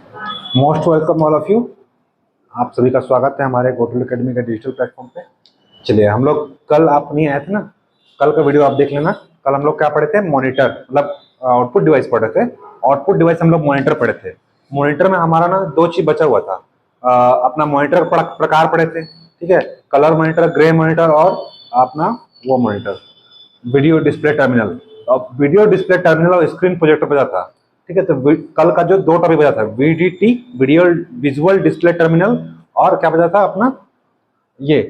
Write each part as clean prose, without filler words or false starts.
Most welcome all of you. आप सभी का स्वागत है हमारे गोटल एकेडमी के डिजिटल प्लेटफॉर्म पे। चलिए, हम लोग कल आप नहीं आए थे ना, कल का वीडियो आप देख लेना। कल हम लोग क्या पढ़े थे? मॉनिटर, मतलब आउटपुट डिवाइस पढ़े थे। आउटपुट डिवाइस हम लोग मॉनिटर पढ़े थे। मॉनिटर में हमारा ना दो चीज बचा हुआ था। अपना मॉनिटर प्रकार पढ़े थे, ठीक है। कलर मॉनिटर, ग्रे मॉनिटर और अपना वो मॉनिटर वीडियो डिस्प्ले टर्मिनल। अब वीडियो डिस्प्ले टर्मिनल और स्क्रीन प्रोजेक्टर बचा था, ठीक है। तो कल का जो दो टॉपिक बचा था, VDT video visual display terminal, और क्या बचा था अपना ये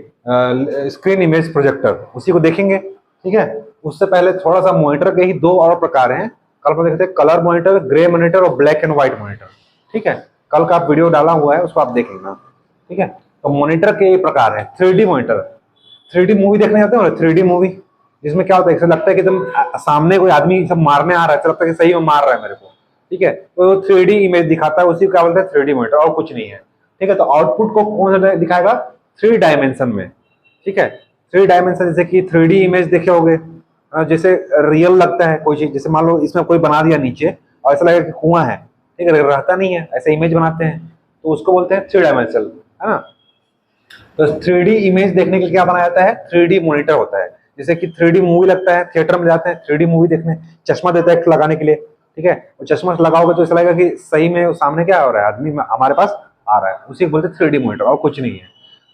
स्क्रीन इमेज प्रोजेक्टर, उसी को देखेंगे, ठीक है। उससे पहले थोड़ा सा मॉनिटर के ही दो और प्रकार हैं। कल हम देखते हैं कलर मॉनिटर, ग्रे मॉनिटर और ब्लैक एंड व्हाइट मॉनिटर, ठीक है। कल का वीडियो डाला हुआ है, उसको आप देख लेना, ठीक है। तो मॉनिटर के ये प्रकार है। 3D मॉनिटर, 3D मूवी देखने जाते हो ना, 3D मूवी, जिसमें क्या होता है, ऐसा लगता है कि तुम सामने कोई आदमी सब मारने आ रहा है, ऐसा लगता है कि सही में मार रहा है मेरे को, ठीक है। तो 3D इमेज दिखाता है, उसी को क्या बोलते हैं 3D मॉनिटर, और कुछ नहीं है, ठीक है। तो आउटपुट को कौन सा दिखाएगा? 3 डायमेंशन में, ठीक है। 3 डायमेंशन, जैसे कि 3D इमेज देखे होगे, जैसे रियल लगता है कोई चीज, जैसे मान लो इसमें कोई बना दिया नीचे और ऐसा लगेगा कि कुआं है, ठीक है, रहता नहीं है, ऐसे इमेज बनाते हैं, तो उसको बोलते हैं 3 डायमेंशन, है ना। तो 3D इमेज देखने के लिए क्या बनाया जाता है? 3D मॉनिटर होता है। जैसे कि 3D मूवी लगता है, थिएटर में जाते हैं 3D मूवी देखने, चश्मा देता है लगाने के लिए, ठीक है। और चश्मा लगाओगे तो ऐसा लगेगा कि सही में सामने क्या हो रहा है, आदमी हमारे पास आ रहा है, उसी को बोलते हैं 3D मॉनिटर, और कुछ नहीं है,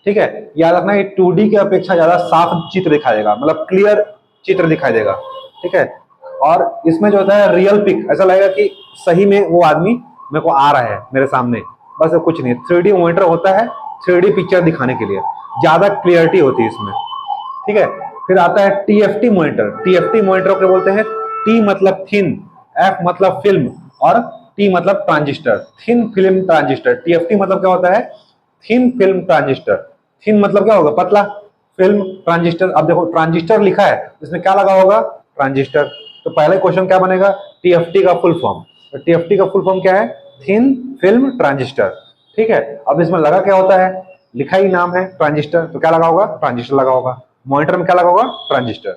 ठीक है। याद रखना, ये 2D की अपेक्षा ज्यादा साफ चित्र दिखाई देगा, मतलब क्लियर चित्र दिखाई देगा, ठीक है। और इसमें जो होता है रियल पिक, ऐसा लगेगा कि सही में वो आदमी मेरे को आ रहा है मेरे सामने, बस कुछ नहीं। 3D मॉनिटर होता है 3D पिक्चर दिखाने के लिए, ज्यादा क्लियरिटी होती है इसमें, ठीक है। फिर आता है TFT मॉनिटर। TFT मॉनिटर को बोलते हैं, T मतलब थिन, F मतलब फिल्म, और T मतलब transistor, thin film transistor. TFT मतलब क्या होता है? Thin film transistor. थिन मतलब क्या होगा? पतला, फिल्म ट्रांजिस्टर। अब देखो ट्रांजिस्टर लिखा है, इसमें क्या लगा होगा? ट्रांजिस्टर। तो पहले क्वेश्चन क्या बनेगा? TFT का फुल फॉर्म। तो TFT का फुल फॉर्म क्या है? थिन फिल्म ट्रांजिस्टर, ठीक है। अब इसमें लगा क्या होता है? लिखा ही नाम है ट्रांजिस्टर, तो क्या लगा होगा? ट्रांजिस्टर लगा होगा। मॉनिटर में क्या लगा होगा? ट्रांजिस्टर,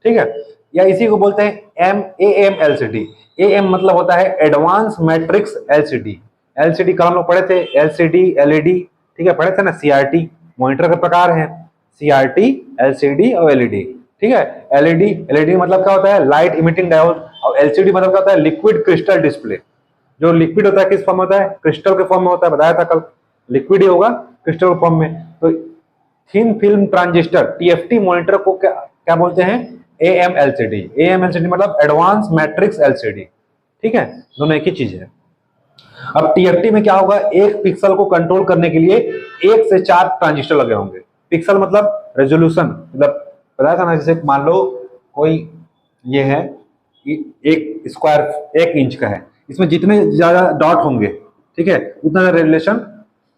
ठीक है। या इसी को बोलते हैं AM LCD। AM मतलब होता है एडवांस मैट्रिक्स LCD। LCD कल हम लोग पढ़े थे, LCD LED, ठीक है, पढ़े थे ना। CRT मॉनिटर के प्रकार हैं, CRT, LCD और LED, ठीक है। LED मतलब क्या होता है? Light emitting diode. और LCD मतलब क्या होता है? Liquid crystal display. जो लिक्विड होता है किस फॉर्म में होता है? क्रिस्टल के फॉर्म में होता है, बताया था कल, लिक्विड ही होगा क्रिस्टल के फॉर्म में। तो thin film transistor TFT monitor को क्या क्या बोलते हैं? AM LCD। AM LCD मतलब एडवांस मैट्रिक्स LCD, ठीक है, दोनों एक ही चीज है। अब TFT में क्या होगा? एक पिक्सल को कंट्रोल करने के लिए 1 से 4 ट्रांजिस्टर लगे होंगे। पिक्सल मतलब रेजोल्यूशन, मतलब बताया था ना, जैसे मान लो कोई ये है, एक स्क्वायर 1 इंच का है, इसमें जितने ज्यादा डॉट होंगे, ठीक है, उतना ज्यादा रेजोल्यूशन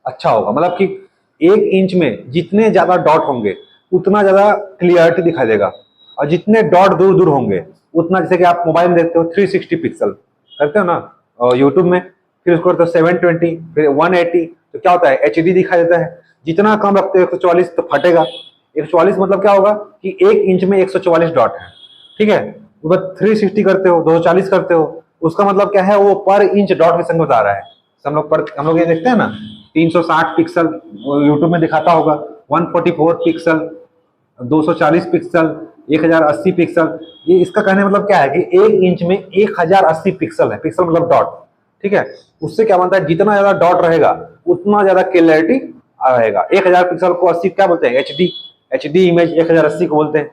अच्छा होगा। मतलब कि 1 इंच में जितने ज्यादा डॉट होंगे उतना ज्यादा क्लियरिटी दिखाई देगा, और जितने डॉट दूर दूर होंगे उतना, जैसे कि आप मोबाइल में देखते हो 360 पिक्सल करते हो ना, और यूट्यूब में, फिर उसको करते हो 720, फिर 180, तो क्या होता है? HD दिखाई देता है। जितना कम रखते हो 144 तो फटेगा। 144 मतलब क्या होगा कि 1 इंच में 144 डॉट है, ठीक है। उसके बाद 360 करते हो, 240 करते हो, उसका मतलब क्या है? वो पर इंच डॉट की संख्या बता रहा है। हम लोग ये देखते हैं ना, 360 पिक्सल यूट्यूब में दिखाता होगा, 144 पिक्सल, 240 पिक्सल, 1080 पिक्सल। ये इसका कहने मतलब क्या है कि 1 इंच में 1080 पिक्सल है। पिक्सल मतलब डॉट, ठीक है। उससे क्या बनता है? जितना ज्यादा डॉट रहेगा उतना ज्यादा क्लियरिटी रहेगा। 1000 पिक्सल को 80 क्या बोलते हैं? HD इमेज 1080 को बोलते हैं।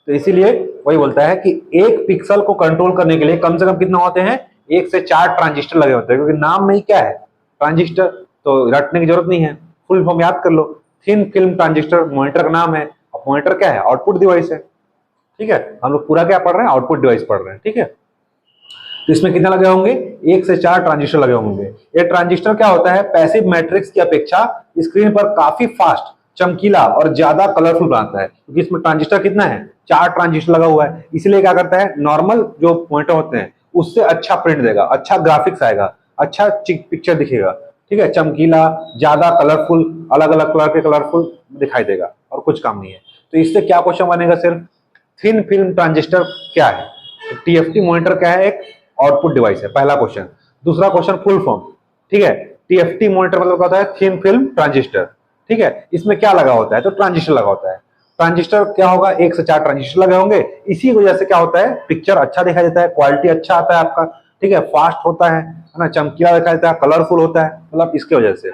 तो इसीलिए वही बोलता है कि एक पिक्सल को कंट्रोल करने के लिए कम से कम कितना होते हैं? 1 से 4 ट्रांजिस्टर लगे होते हैं, क्योंकि नाम में ही क्या है? ट्रांजिस्टर। तो रटने की जरूरत नहीं है, फुल फॉर्म याद कर लो। थिन फिल्म ट्रांजिस्टर मॉनिटर का नाम है। अब मॉनिटर क्या है? आउटपुट डिवाइस है, ठीक है। हम लोग पूरा क्या पढ़ रहे हैं? आउटपुट डिवाइस पढ़ रहे हैं, ठीक है। तो इसमें कितने लगे होंगे? 1 से 4 ट्रांजिस्टर लगे होंगे। ये ट्रांजिस्टर क्या होता है? पैसिव मैट्रिक्स की अपेक्षा स्क्रीन पर काफी फास्ट, चमकीला और ज्यादा कलरफुल बनाता है, क्योंकि इसमें ट्रांजिस्टर कितना है? 4 ट्रांजिस्टर लगा हुआ है। इसलिए क्या करता है? नॉर्मल जो मॉनिटर होते हैं उससे अच्छा प्रिंट देगा, अच्छा ग्राफिक्स आएगा, अच्छा पिक्चर दिखेगा, ठीक है, चमकीला, ज्यादा कलरफुल, अलग अलग कलर के कलरफुल दिखाई देगा, और कुछ काम नहीं है। तो इससे क्या क्वेश्चन बनेगा? सिर्फ थिन फिल्म ट्रांजिस्टर क्या है? TFT मॉनिटर क्या है? एक आउटपुट डिवाइस है, पहला क्वेश्चन। दूसरा क्वेश्चन फुल फॉर्म। ठीक है। TFT मॉनिटर मतलब क्या होता है, थिन फिल्म ट्रांजिस्टर, ठीक है। इसमें क्या लगा होता है, तो ट्रांजिस्टर लगा होता है। ट्रांजिस्टर क्या होगा, 1 से 4 ट्रांजिस्टर लगे होंगे, इसी वजह से क्या होता है, पिक्चर अच्छा दिखाई देता है, क्वालिटी अच्छा आता है आपका, ठीक है, फास्ट होता है ना, चमकीला दिखाई देता है, कलरफुल होता है, मतलब इसके वजह से,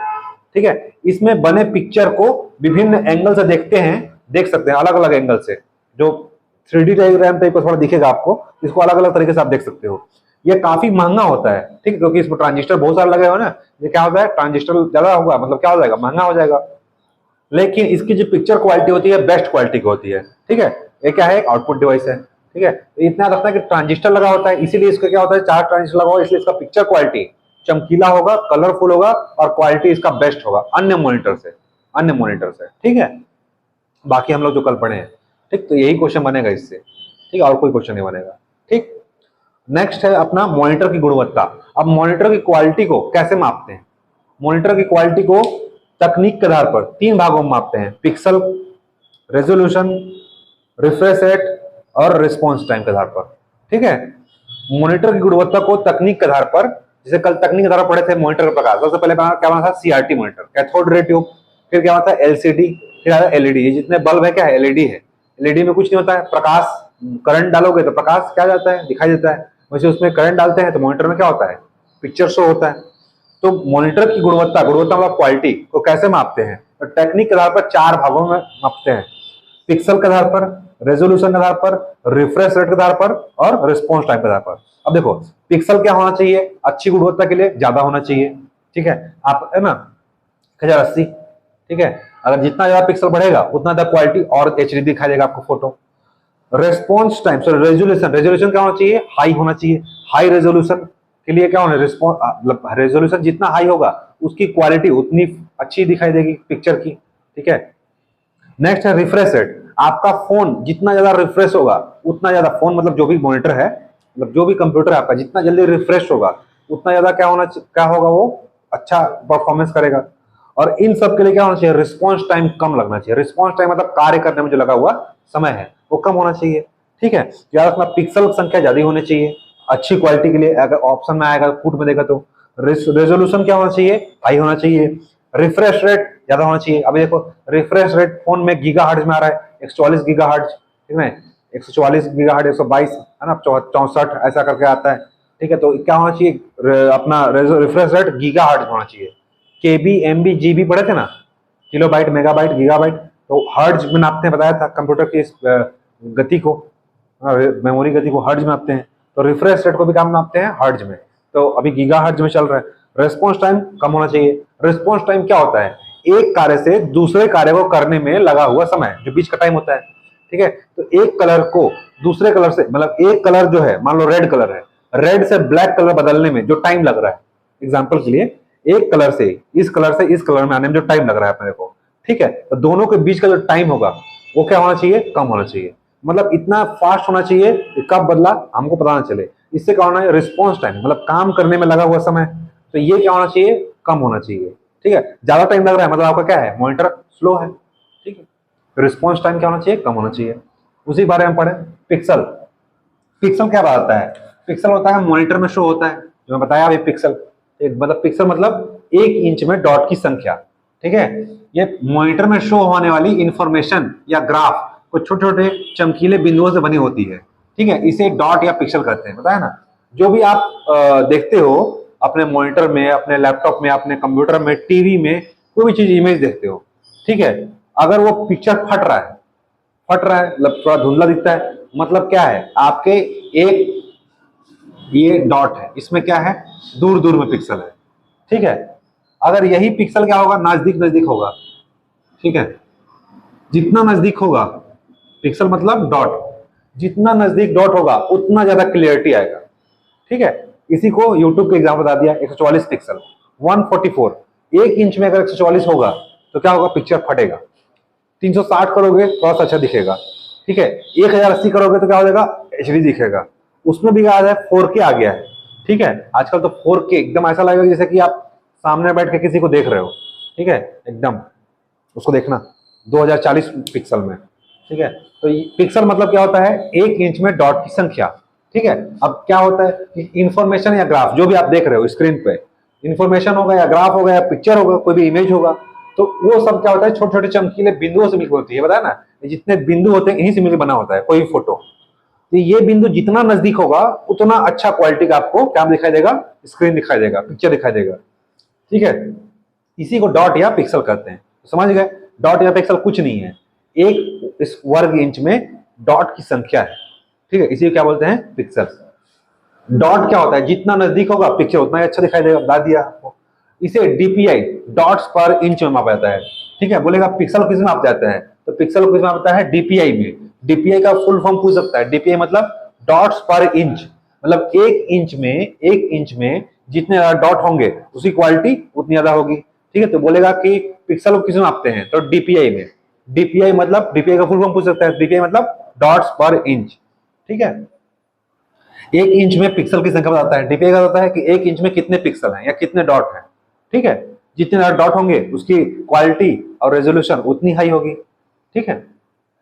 ठीक है। इसमें बने पिक्चर को विभिन्न एंगल से देखते हैं, देख सकते हैं अलग अलग एंगल से, जो 3D डायग्राम टाइप का थोड़ा दिखेगा आपको, इसको अलग अलग तरीके से आप देख सकते हो। ये काफी महंगा होता है, ठीक है, क्योंकि इसमें ट्रांजिस्टर बहुत सारे लगे हो ना, ये क्या होता है, ट्रांजिस्टर ज्यादा होगा मतलब क्या हो जाएगा, महंगा हो जाएगा। लेकिन इसकी जो पिक्चर क्वालिटी होती है बेस्ट क्वालिटी की होती है, ठीक है। ये क्या है, आउटपुट डिवाइस है, ठीक है। तो इतना रखना है कि ट्रांजिस्टर लगा होता है, इसीलिए इसका क्या होता है, 4 ट्रांजिस्टर लगा हुआ, इसलिए इसका पिक्चर क्वालिटी चमकीला होगा, कलरफुल होगा और क्वालिटी इसका बेस्ट होगा अन्य मॉनिटर से, ठीक है। बाकी हम लोग जो कल पढ़े हैं, ठीक, तो यही क्वेश्चन बनेगा इससे, ठीक है, और कोई क्वेश्चन नहीं बनेगा, ठीक। नेक्स्ट है अपना मॉनिटर की गुणवत्ता। अब मॉनिटर की क्वालिटी को कैसे मापते हैं, मॉनिटर की क्वालिटी को तकनीक के आधार पर 3 भागों में मापते हैं, पिक्सल, रेजोल्यूशन, रिफ्रेश रेट और रिस्पॉन्स टाइम के आधार पर, ठीक है। मॉनिटर की गुणवत्ता को तकनीक के आधार पर, जैसे कल तकनीक के आधार पर पढ़े थे मॉनिटर का प्रकार, सबसे पहले क्या बना था, CRT monitor, cathode ray tube, फिर क्या बना था, LCD, फिर आया LED। ये जितने बल्ब है क्या है, LED है। LED में कुछ नहीं होता है, प्रकाश, करंट डालोगे तो प्रकाश क्या जाता है, दिखाई देता है, वैसे उसमें करंट डालते हैं तो मॉनिटर में क्या होता है, पिक्चर शो होता है। तो मॉनिटर की गुणवत्ता मतलब क्वालिटी को कैसे मापते हैं, तो टेक्निक के आधार पर 4 भागों में मापते हैं, पिक्सल के आधार पर, रेजोल्यूशन के आधार पर, रिफ्रेश रेट के आधार पर और रिस्पॉन्स टाइम के आधार पर। अब देखो पिक्सल क्या होना चाहिए, अच्छी गुणवत्ता के लिए ज्यादा होना चाहिए, ठीक है, आप है ना 1080, ठीक है। अगर जितना ज्यादा पिक्सल बढ़ेगा उतना ज्यादा क्वालिटी और HD दिखाई देगा आपको photo. Response time, sorry resolution क्या होना चाहिए, हाई होना चाहिए। हाई रेजोल्यूशन के लिए क्या होना, मतलब रेजोल्यूशन जितना हाई होगा उसकी क्वालिटी उतनी अच्छी दिखाई देगी पिक्चर की, ठीक है। नेक्स्ट है रिफ्रेश रेट। आपका फोन जितना ज्यादा रिफ्रेश होगा उतना ज्यादा, फोन मतलब जो भी मॉनिटर है, मतलब जो भी कंप्यूटर है आपका, जितना जल्दी रिफ्रेश होगा उतना ज्यादा क्या होगा, वो अच्छा परफॉर्मेंस करेगा। और इन सब के लिए क्या होना चाहिए, रिस्पॉन्स टाइम कम लगना चाहिए। रिस्पॉन्स टाइम मतलब कार्य करने में जो लगा हुआ समय है वो कम होना चाहिए, ठीक है। याद रखना पिक्सल की संख्या ज्यादा होनी चाहिए अच्छी क्वालिटी के लिए। अगर ऑप्शन में आएगा फुट में देखा तो रेजोल्यूशन क्या होना चाहिए, हाई होना चाहिए। रिफ्रेश रेट ज्यादा होना चाहिए। अभी देखो रिफ्रेश रेट फोन में गीगाहर्ट्ज में आ रहा है, 144 गीगाहर्ट्ज, ठीक है, 144 गीगाहर्ट्ज, 122 है ना, 64 ऐसा करके आता है, ठीक है। तो क्या होना चाहिए, अपना रिफ्रेश रेट गीगाहर्ट्ज होना चाहिए। KB MB GB पढ़े थे ना, किलोबाइट मेगाबाइट गीगाबाइट, तो हर्ट्ज में नापते हैं, बताया था कंप्यूटर की गति को, मेमोरी गति को हर्ट्ज में नापते हैं। तो रिफ्रेश रेट को भी काम नापते हैं हर्ट्ज में, तो अभी गीगाहर्ट्ज में चल रहा है। रिस्पॉन्स टाइम कम होना चाहिए। रिस्पॉन्स टाइम क्या होता है, एक कार्य से दूसरे कार्य को करने में लगा हुआ समय, जो बीच का टाइम होता है, ठीक है। तो एक कलर को दूसरे कलर से, मतलब एक कलर जो है, मान लो रेड कलर है, रेड से ब्लैक कलर बदलने में जो टाइम लग रहा है, एग्जाम्पल के लिए एक कलर से इस कलर में आने में जो टाइम लग रहा है अपने को, ठीक है, तो दोनों के बीच का जो टाइम होगा वो क्या होना चाहिए, कम होना चाहिए। मतलब इतना फास्ट होना चाहिए कि कब बदला हमको पता ना चले। इससे क्या होना है, रिस्पॉन्स टाइम मतलब काम करने में लगा हुआ समय, तो ये क्या होना चाहिए, कम होना चाहिए, ठीक है। ज्यादा टाइम लग रहा है मतलब आपका क्या है, मॉनिटर स्लो है, ठीक है। रिस्पॉन्स टाइम क्या होना चाहिए, कम होना चाहिए। उसी बारे में पढ़े। पिक्सल, पिक्सल क्या बताता है, पिक्सल होता है मॉनिटर में शो होता है, जो मैं बताया अभी पिक्सल, मतलब पिक्सल मतलब 1 इंच में डॉट की संख्या, ठीक है। ये मॉनिटर में शो होने वाली इंफॉर्मेशन या ग्राफ को छोटे छोटे चमकीले बिंदुओं से बनी होती है, ठीक है, इसे डॉट या पिक्सल कहते हैं, बताया ना। जो भी आप देखते हो अपने मॉनिटर में, अपने लैपटॉप में, अपने कंप्यूटर में, टीवी में, कोई भी चीज इमेज देखते हो, ठीक है, अगर वो पिक्चर फट रहा है मतलब थोड़ा धुंधला दिखता है, मतलब क्या है, आपके एक ये डॉट है, इसमें क्या है, दूर दूर में पिक्सल है, ठीक है। अगर यही पिक्सल क्या होगा, नजदीक नजदीक होगा, ठीक है। जितना नजदीक होगा, पिक्सल मतलब डॉट, जितना नजदीक डॉट होगा उतना ज्यादा क्लियरिटी आएगा, ठीक है। इसी को यूट्यूब के एग्जाम बता दिया, 144 पिक्सल, 144, 1 इंच में अगर 144 होगा तो क्या होगा, पिक्चर फटेगा। 360 करोगे थोड़ा सा अच्छा दिखेगा, ठीक है। 1080 करोगे तो क्या हो जाएगा, HD दिखेगा। उसमें भी आ जाए 4K आ गया है, ठीक है। आजकल तो 4K एकदम ऐसा लगेगा जैसे कि आप सामने बैठ के किसी को देख रहे हो, ठीक है, एकदम उसको देखना 2040 पिक्सल में, ठीक है। तो पिक्सल मतलब क्या होता है, 1 इंच में डॉट की संख्या, ठीक है। अब क्या होता है कि इंफॉर्मेशन या ग्राफ जो भी आप देख रहे हो स्क्रीन पे, इंफॉर्मेशन होगा या ग्राफ होगा या पिक्चर होगा, कोई भी इमेज होगा, तो वो सब क्या होता है, छोटे छोटे चमकीले बिंदुओं से मिलकर होती है, बताया ना, ये जितने बिंदु होते हैं इन्हीं से मिलकर बना होता है कोई भी फोटो। तो ये बिंदु जितना नजदीक होगा उतना अच्छा क्वालिटी का आपको क्या दिखाई देगा, स्क्रीन दिखाई देगा, पिक्चर दिखाई देगा, ठीक है। इसी को डॉट या पिक्सल कहते हैं, समझ गए। डॉट या पिक्सल कुछ नहीं है, एक इस वर्ग इंच में डॉट की संख्या है, ठीक है, इसी को क्या बोलते हैं, पिक्सल। डॉट क्या होता है, जितना नजदीक होगा पिक्चर उतना ही अच्छा दिखाई देगा, बता दिया आपको। इसे डीपीआई, डॉट्स पर इंच में मापा जाता है, ठीक है। बोलेगा पिक्सल किस में मापा जाता है, तो पिक्सल को किस में मापा जाता है, डीपीआई में। डीपीआई का फुल फॉर्म पूछ सकता है, डीपीआई मतलब डॉट्स पर इंच, मतलब एक इंच में जितने ज्यादा डॉट होंगे उसकी क्वालिटी उतनी ज्यादा होगी, ठीक है। तो बोलेगा कि पिक्सल को किस में मापते हैं, तो डीपीआई में। डीपीआई मतलब, डीपीआई का फुल फॉर्म पूछ सकता है, डीपीआई मतलब डॉट्स पर इंच, ठीक है। एक इंच में पिक्सल की संख्या बताता है, डीपीआई का होता है कि एक इंच में कितने पिक्सल हैं या कितने डॉट हैं, ठीक है। जितने ज्यादा डॉट होंगे उसकी क्वालिटी और रेजोल्यूशन उतनी हाई होगी, ठीक है।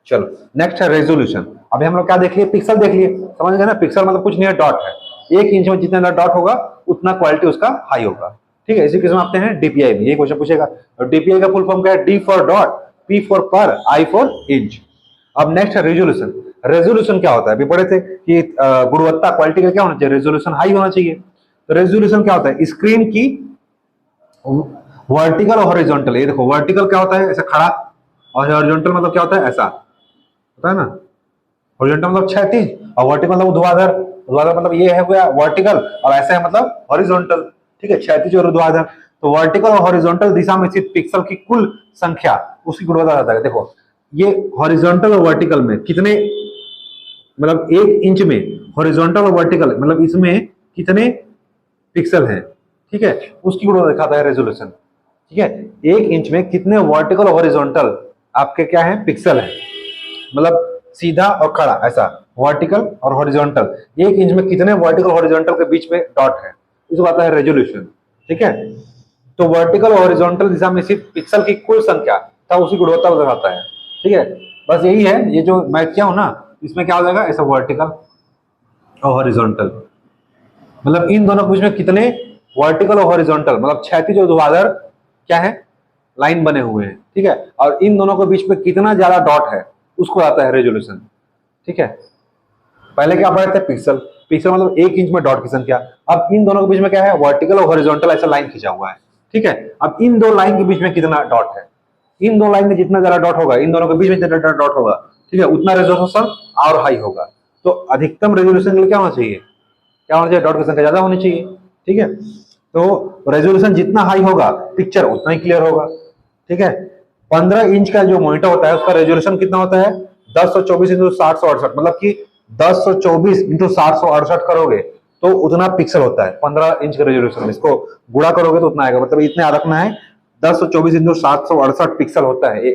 चलो नेक्स्ट है रेजोल्यूशन। अभी हम लोग क्या देख लिए, पिक्सल देख लिए, समझ गए ना। पिक्सल मतलब कुछ नहीं है, डॉट है। एक इंच में जितना ज्यादा डॉट होगा उतना क्वालिटी उसका हाई होगा, ठीक है। इसी किस्म आते हैं डीपीआई में, ये क्वेश्चन पूछेगा। और डीपीआई का फुल फॉर्म क्या है, D for dot, P for पर, आई फॉर इंच। अब नेक्स्ट है रेजोल्यूशन। रेजोल्यूशन क्या होता है, अभी पढ़े थे कि गुणवत्ता, क्वालिटी का क्या होना चाहिए, रेजोल्यूशन हाई होना चाहिए। तो रेजोल्यूशन क्या होता है, स्क्रीन की वर्टिकल और हॉरिजॉन्टल, ये देखो वर्टिकल क्या होता है, ऐसा खड़ा, और हॉरिजॉन्टल मतलब क्या होता है, ऐसा होता है ना। हॉरिजॉन्टल मतलब क्षैतिज और वर्टिकल मतलब ऊर्ध्वाधर। ऊर्ध्वाधर मतलब ये है गया वर्टिकल और ऐसा है मतलब हॉरिजॉन्टल, ठीक है, क्षैतिज और ऊर्ध्वाधर। तो वर्टिकल और हॉरिजॉन्टल दिशा में स्थित पिक्सल की कुल संख्या उसकी गुणवत्ता रहता है। देखो ये हॉरिजॉन्टल और वर्टिकल में कितने, मतलब एक इंच में हॉरिजॉन्टल और वर्टिकल मतलब इसमें कितने पिक्सल हैं, ठीक है, उसकी गुणवत्ता दिखाता है रेजोल्यूशन, ठीक है। एक इंच में कितने वर्टिकल और हॉरिजॉन्टल आपके क्या है, पिक्सल है, मतलब सीधा और खड़ा ऐसा, वर्टिकल और हॉरिजॉन्टल। एक इंच में कितने वर्टिकल हॉरिजॉन्टल के बीच में डॉट है, इसको आता है रेजोल्यूशन, ठीक है। तो वर्टिकल और हॉरिजॉन्टल दिशा में स्थित पिक्सल की कुल संख्या था उसी गुणवत्ता को दिखाता है, ठीक है। बस यही है, ये जो मैं किया हूं ना, इसमें क्या हो जाएगा, ऐसा वर्टिकल और हॉरिजॉन्टल, मतलब इन दोनों के बीच में कितने वर्टिकल और हॉरिजॉन्टल मतलब क्षैतिज और ऊर्ध्वाधर क्या है, लाइन बने हुए हैं, ठीक है। और इन दोनों के बीच में कितना ज्यादा डॉट है उसको आता है रेजोल्यूशन, ठीक है। पहले क्या पढ़े थे, पिक्सल। पिक्सल मतलब एक इंच में डॉट की संख्या। अब इन दोनों के बीच में क्या है, वर्टिकल और हॉरिजॉन्टल ऐसा लाइन खींचा हुआ है, ठीक है। अब इन दो लाइन के बीच में कितना डॉट है, इन दो लाइन में जितना ज्यादा डॉट होगा, इन दोनों के बीच में जितना डॉट होगा, ठीक है, उतना रेजोल्यूशन और हाई होगा। तो अधिकतम रेजोल्यूशन के लिए क्या होना चाहिए, क्या होना चाहिए, डॉट की संख्या ज्यादा होनी चाहिए, ठीक है। तो रेजोल्यूशन जितना हाई होगा पिक्चर उतना ही क्लियर होगा, ठीक है। 15 इंच का जो मॉनिटर होता है उसका रेजोल्यूशन कितना होता है, 1024 इंटू 768, मतलब कि 1024 इंटू 768 करोगे तो उतना पिक्सल होता है 15 इंच का रेजोल्यूशन। इसको गुणा करोगे तो उतना आएगा, मतलब इतने याद रखना है, 1024 इंटू 768 पिक्सल होता है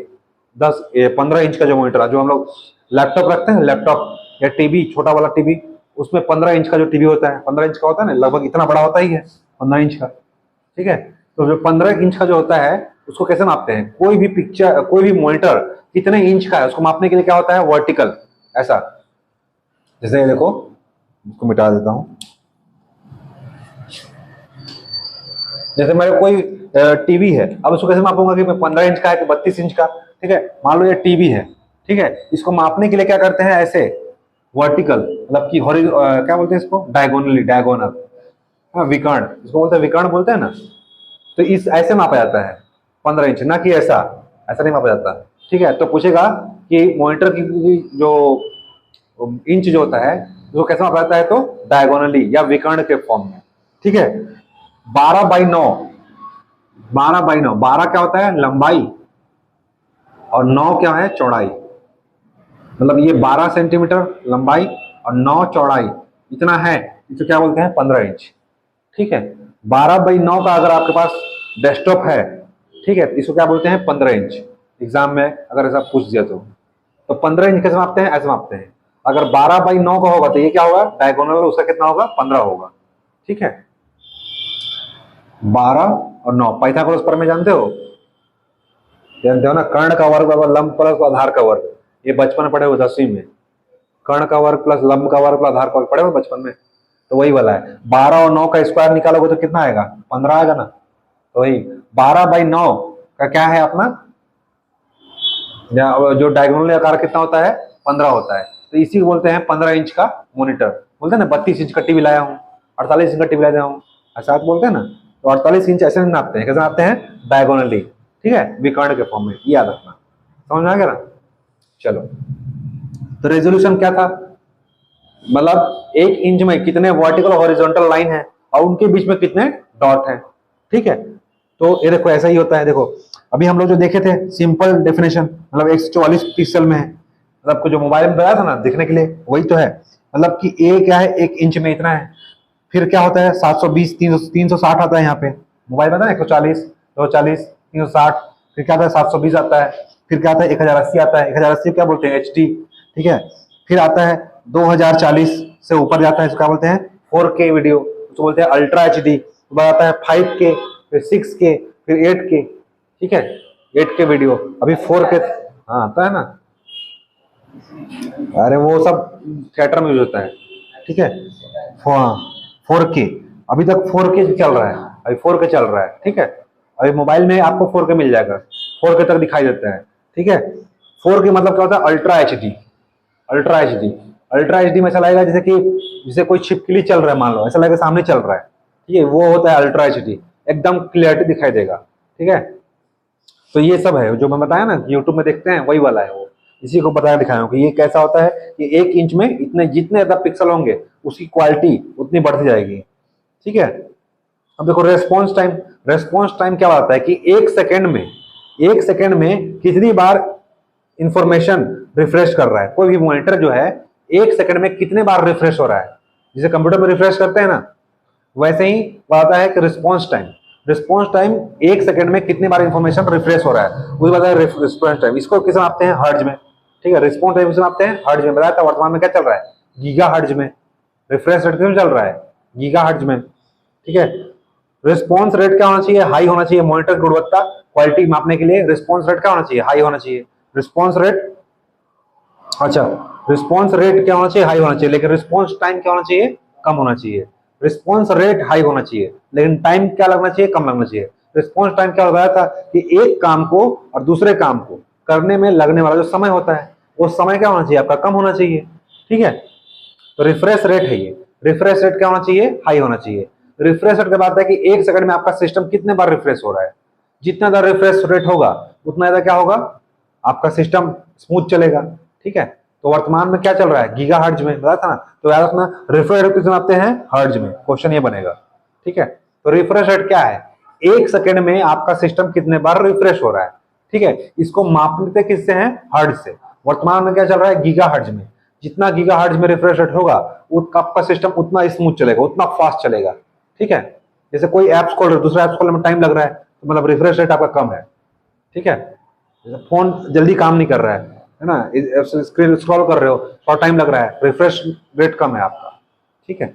15 इंच का जो मॉनिटर है। जो हम लोग लैपटॉप रखते हैं, लैपटॉप या टीवी, छोटा वाला टीवी, उसमें 15 इंच का जो टीवी होता है, 15 इंच का होता है ना, लगभग इतना बड़ा होता ही है 15 इंच का, ठीक है। तो जो 15 इंच का जो होता है उसको कैसे मापते हैं, कोई भी पिक्चर, कोई भी मॉनिटर कितने इंच का है उसको मापने के लिए क्या होता है, वर्टिकल, ऐसा। जैसे देखो, इसको मिटा देता हूं, जैसे मेरे कोई टीवी है, अब उसको कैसे मापूंगा कि 15 इंच का है कि 32 इंच का, ठीक है। मान लो ये टीवी है, ठीक है, इसको मापने के लिए क्या करते हैं, ऐसे वर्टिकल, मतलब कि क्या बोलते हैं इसको, डायगोनली, डायगोनल, हाँ, विकर्ण, इसको बोलते हैं विकर्ण बोलते हैं ना। तो इस ऐसे मापा जाता है 15 इंच, ना कि ऐसा, ऐसा नहीं मापा जाता, ठीक है। तो पूछेगा कि मॉनिटर की जो इंच जो होता है वो कैसे मापा जाता है, तो डायगोनली या विकर्ण के फॉर्म में, ठीक है। 12/9, 12/9, 12 क्या होता है, लंबाई, और 9 क्या है, चौड़ाई, मतलब ये 12 सेंटीमीटर लंबाई और 9 चौड़ाई इतना है, इसे क्या बोलते हैं, 15 इंच, ठीक है। 12/9 का अगर आपके पास डेस्कटॉप है, ठीक है, इसको क्या बोलते हैं, 15 इंच। एग्जाम में अगर ऐसा पूछ दिया तो 15 इंच कैसे मापते हैं, ऐसे मापते हैं। अगर 12/9 का होगा तो ये क्या होगा, डायगोनल, उसका कितना होगा, 15 होगा, ठीक है। 12 और 9 पाइथागोरस प्रमेय जानते हो, जानते हो ना, कर्ण का वर्ग बराबर लंब प्लस आधार का वर्ग, ये बचपन में पढ़े हुए 10वीं में। कर्ण का वर्ग प्लस लंब का वर्ग प्लस आधार का वर्ग पढ़े हुए बचपन में, तो वही वाला है। 12 और 9 का स्क्वायर निकालोगे तो कितना आएगा? 15 आएगा ना। तो वही 12/9 का क्या है अपना, जो डायगोनल आकार कितना होता है? 15 होता है। तो इसी को बोलते हैं 15 इंच का मॉनिटर। बोलते हैं ना 32 इंच का टीवी लाया हूँ, 48 इंच का टीवी लाया हूँ, ऐसा बोलते हैं ना। तो 48 इंच ऐसे नापते हैं, कैसे नापते हैं? डायगोनली, ठीक है, विकर्ण के फॉर्म में, याद रखना। समझ में आ गया ना? चलो, तो रेजोल्यूशन क्या था? मतलब 1 इंच में कितने वर्टिकल और हॉरिजॉन्टल लाइन है और उनके बीच में कितने डॉट हैं, ठीक है। तो ये देखो ऐसा ही होता है। देखो अभी हम लोग जो देखे थे सिंपल डेफिनेशन, मतलब 144 पिक्सल में है, मतलब आपको जो मोबाइल में बताया था ना देखने के लिए, वही तो है। मतलब कि ए क्या है? 1 इंच में इतना है। फिर क्या होता है? 720, 360 आता है यहाँ पे। मोबाइल में था ना 140, 240, 360, फिर क्या आता है? 720 आता है। फिर क्या आता है? 1080 आता है। 1080 क्या बोलते हैं? HD, ठीक है। फिर आता है 2040 से ऊपर जाता है, इसको क्या बोलते हैं? 4K वीडियो, उसको बोलते हैं अल्ट्रा HD। उसके बाद आता है 5K, फिर 6K, फिर 8K, ठीक है। 8K वीडियो, अभी 4K, हाँ आता है ना। अरे वो सब थिएटर में यूज होता है, ठीक है। 4K, अभी तक 4K चल रहा है, अभी 4K चल रहा है, ठीक है। अभी मोबाइल में आपको 4K मिल जाएगा, 4K तक दिखाई देता है, ठीक है। 4K मतलब क्या होता है? Ultra HD। Ultra HD, ultra HD में ऐसा लगेगा जैसे कि जैसे कोई छिपकली चल रहा है, मान लो ऐसा लगेगा सामने चल रहा है, ठीक है। वो होता है अल्ट्रा एचडी, एकदम क्लियरिटी दिखाई देगा, ठीक है। तो ये सब है जो मैं बताया ना, यूट्यूब में देखते हैं वही वाला है वो। इसी को बताया दिखाया हूं कि ये कैसा होता है कि 1 इंच में इतने जितने ज्यादा पिक्सल होंगे उसकी क्वालिटी उतनी बढ़ती जाएगी, ठीक है। अब देखो रेस्पॉन्स टाइम, रेस्पॉन्स टाइम क्या बताता है कि 1 सेकेंड में कितनी बार इंफॉर्मेशन रिफ्रेश कर रहा है। कोई भी मॉनिटर जो है 1 सेकंड में कितने बार रिफ्रेश हो रहा है, जिसे कंप्यूटर में रिफ्रेश करते हैं ना, वैसे ही बताता है कि response time, response time 1 second में कितनी बार इंफॉर्मेशन रिफ्रेश हो रहा है, वो बताता है रिस्पॉन्स टाइम। इसको किस मापते हैं? हर्ट्ज में, ठीक है। रिस्पॉन्स टाइम किस मापते हैं? हर्ट्ज में। बताया था वर्तमान में क्या चल रहा है? गीगा हर्ट्ज में। रिफ्रेश रेट किस चल रहा है? गीगा हर्ट्ज में, ठीक है। रिस्पॉन्स रेट क्या होना चाहिए? हाई होना चाहिए। मॉनिटर गुणवत्ता क्वालिटी मापने के लिए रिस्पॉन्स रेट क्या होना चाहिए? हाई होना चाहिए। रिस्पॉन्स रेट, अच्छा, रिस्पॉन्स रेट क्या होना चाहिए? हाई होना चाहिए। लेकिन रिस्पॉन्स टाइम क्या होना चाहिए? कम होना चाहिए। रिस्पॉन्स रेट हाई होना चाहिए लेकिन टाइम क्या लगना चाहिए? कम लगना चाहिए। रिस्पॉन्स टाइम क्या बताया था कि एक काम को और दूसरे काम को करने में लगने वाला जो समय होता है वो समय क्या होना चाहिए? आपका कम होना चाहिए, ठीक है। तो रिफ्रेश रेट है ये। रिफ्रेश रेट क्या होना चाहिए? हाई होना चाहिए। रिफ्रेश रेट का बात है कि 1 सेकंड में आपका सिस्टम कितने बार रिफ्रेश हो रहा है। जितना ज्यादा रिफ्रेश रेट होगा उतना ज्यादा क्या होगा? आपका सिस्टम स्मूथ चलेगा, ठीक है। तो वर्तमान में क्या चल रहा है? गीगा हर्ट्ज में, बताया था ना। तो याद रखना रिफ्रेश रेट किस में आते हैं? हर्ट्ज में। क्वेश्चन ये बनेगा, ठीक है। तो रिफ्रेश रेट क्या है? 1 सेकंड में आपका सिस्टम कितने बार रिफ्रेश हो रहा है, ठीक है। इसको मापते किससे हैं? हर्ट्ज से। वर्तमान में क्या चल रहा है? गीगा हर्ट्ज में। जितना गीगा हर्ट्ज में रिफ्रेश रेट होगा आपका सिस्टम उतना स्मूथ चलेगा, उतना फास्ट चलेगा, ठीक है। जैसे कोई एप्स खोल रहे हो, दूसरा एप्स खोलने में टाइम लग रहा है, तो मतलब रिफ्रेश रेट आपका कम है, ठीक है। जैसे फोन जल्दी काम नहीं कर रहा है ना, स्क्रीन स्क्रॉल कर रहे हो, थोड़ा टाइम लग रहा है, रिफ्रेश रेट कम है आपका, ठीक है।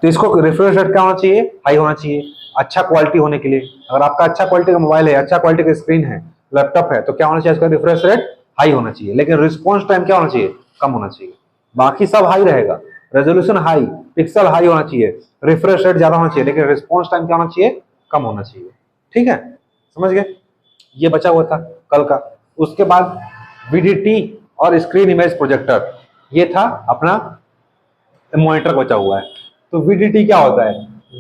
तो इसको रिफ्रेश रेट क्या होना चाहिए? हाई होना चाहिए, अच्छा क्वालिटी होने के लिए। अगर आपका अच्छा क्वालिटी का मोबाइल है, अच्छा क्वालिटी का स्क्रीन है, लैपटॉप है, तो क्या होना चाहिए? इसका रिफ्रेश रेट हाई होना चाहिए। लेकिन रिस्पॉन्स टाइम क्या होना चाहिए? कम होना चाहिए। बाकी सब हाई रहेगा, रेजोल्यूशन हाई, पिक्सल हाई होना चाहिए, रिफ्रेश रेट ज्यादा होना चाहिए, लेकिन रिस्पॉन्स टाइम क्या होना चाहिए? कम होना चाहिए, ठीक है। समझ गए? ये बचा हुआ था कल का। उसके बाद VDT और स्क्रीन इमेज प्रोजेक्टर, ये था अपना मॉनिटर बचा हुआ है। तो VDT क्या होता है?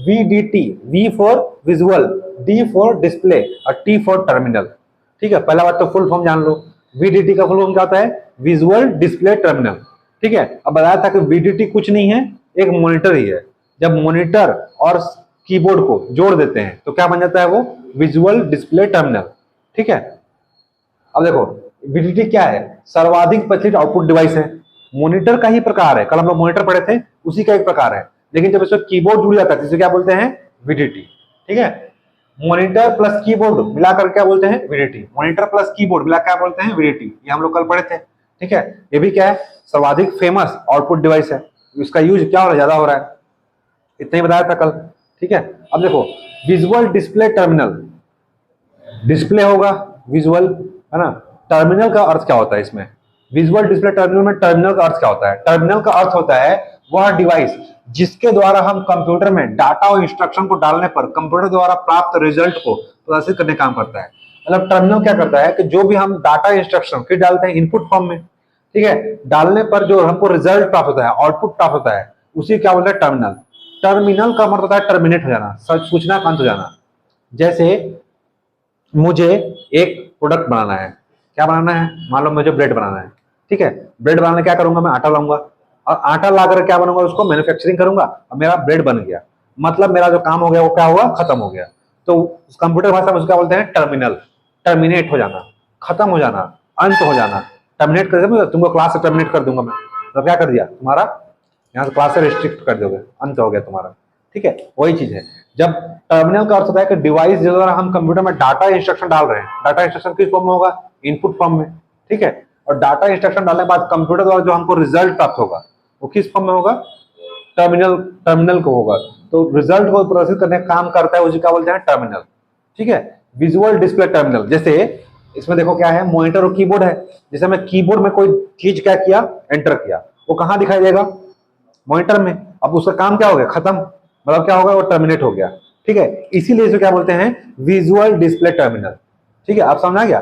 VDT, V for visual, D for display और T फॉर टर्मिनल, ठीक है। पहला बात तो फुल फॉर्म जान लो। VDT का फुल फॉर्म क्या होता है? विजुअल डिस्प्ले टर्मिनल, ठीक है। अब बताया था कि VDT कुछ नहीं है, एक मॉनिटर ही है। जब मॉनिटर और कीबोर्ड को जोड़ देते हैं तो क्या बन जाता है? वो विजुअल डिस्प्ले टर्मिनल, ठीक है। अब देखो VDT क्या है? सर्वाधिक प्रचलित आउटपुट डिवाइस है, मॉनिटर का ही प्रकार है। कल हम लोग मॉनिटर पढ़े थे, उसी का एक प्रकार है। लेकिन जब इसमें कीबोर्ड जुड़ जाता है तो इसे क्या बोलते हैं? VDT, ठीक है। मॉनिटर प्लस कीबोर्ड मिलाकर क्या बोलते हैं? VDT। मॉनिटर प्लस कीबोर्ड मिला क्या बोलते हैं? VDT। ये हम लोग कल पढ़े थे, ठीक है। ये भी क्या है? सर्वाधिक फेमस आउटपुट डिवाइस है। इसका यूज क्या हो रहा है? ज्यादा हो रहा है, इतना ही बताया था कल, ठीक है। अब देखो विजुअल डिस्प्ले टर्मिनल, डिस्प्ले होगा विजुअल, है ना। टर्मिनल का अर्थ क्या होता है इसमें? विजुअल डिस्प्ले टर्मिनल में टर्मिनल का अर्थ क्या होता है? टर्मिनल का अर्थ होता है वह डिवाइस जिसके द्वारा हम कंप्यूटर में डाटा और इंस्ट्रक्शन को डालने पर कंप्यूटर द्वारा प्राप्त रिजल्ट को प्रदर्शित करने का काम करता है। मतलब टर्मिनल क्या करता है कि जो भी हम डाटा इंस्ट्रक्शन फिर डालते हैं इनपुट फॉर्म में, ठीक है, डालने पर जो हमको रिजल्ट प्राप्त होता है, आउटपुट प्राप्त होता है, उसी क्या बोलते हैं टर्मिनल। टर्मिनल का मतलब होता है टर्मिनेट हो जाना, सूचना का अंत हो जाना। जैसे मुझे एक प्रोडक्ट बनाना है, क्या बनाना है, मान लो मुझे ब्रेड बनाना है, ठीक है, ब्रेड बनाने क्या करूंगा, मैं आटा लाऊंगा और आटा लाकर क्या बनूंगा, उसको मैन्युफैक्चरिंग करूंगा और मेरा ब्रेड बन गया। मतलब मेरा जो काम हो गया वो क्या हुआ, खत्म हो गया। तो कंप्यूटर भाषा में उसको क्या बोलते हैं, टर्मिनल। टर्मिनेट हो जाना, खत्म हो जाना, अंत हो जाना। टर्मिनेट कर दिया, तुमको क्लास से टर्मिनेट कर दूंगा मैं, तो क्या कर दिया, तुम्हारा यहाँ से क्लास से रिस्ट्रिक्ट कर दोगे, अंत हो गया तुम्हारा, ठीक है। वही चीज है, जब टर्मिनल का अर्थ होता है कि डिवाइस जिस द्वारा हम कंप्यूटर में डाटा इंस्ट्रक्शन डाल रहे हैं, डाटा इंस्ट्रक्शन किस फॉर्म में होगा, इनपुट फॉर्म में, ठीक है, और डाटा इंस्ट्रक्शन डालने के बाद कंप्यूटर द्वारा जो हमको रिजल्ट प्राप्त होगा वो किस फॉर्म में होगा, टर्मिनल, टर्मिनल को होगा। तो रिजल्ट को प्रदर्शित करने का काम करता है, उसे क्या बोलते हैं, टर्मिनल, ठीक है। विजुअल डिस्प्ले टर्मिनल, जैसे इसमें देखो क्या है, मॉनिटर और कीबोर्ड है। जैसे मैं कीबोर्ड में कोई चीज क्या किया, एंटर किया, वो कहां दिखाई देगा, मॉनिटर में। अब उसका काम क्या हो गया, खत्म, मतलब क्या होगा, वो टर्मिनेट हो गया, ठीक है। इसीलिए इसे क्या बोलते हैं, विजुअल डिस्प्ले टर्मिनल, ठीक है। आप समझ आ गया,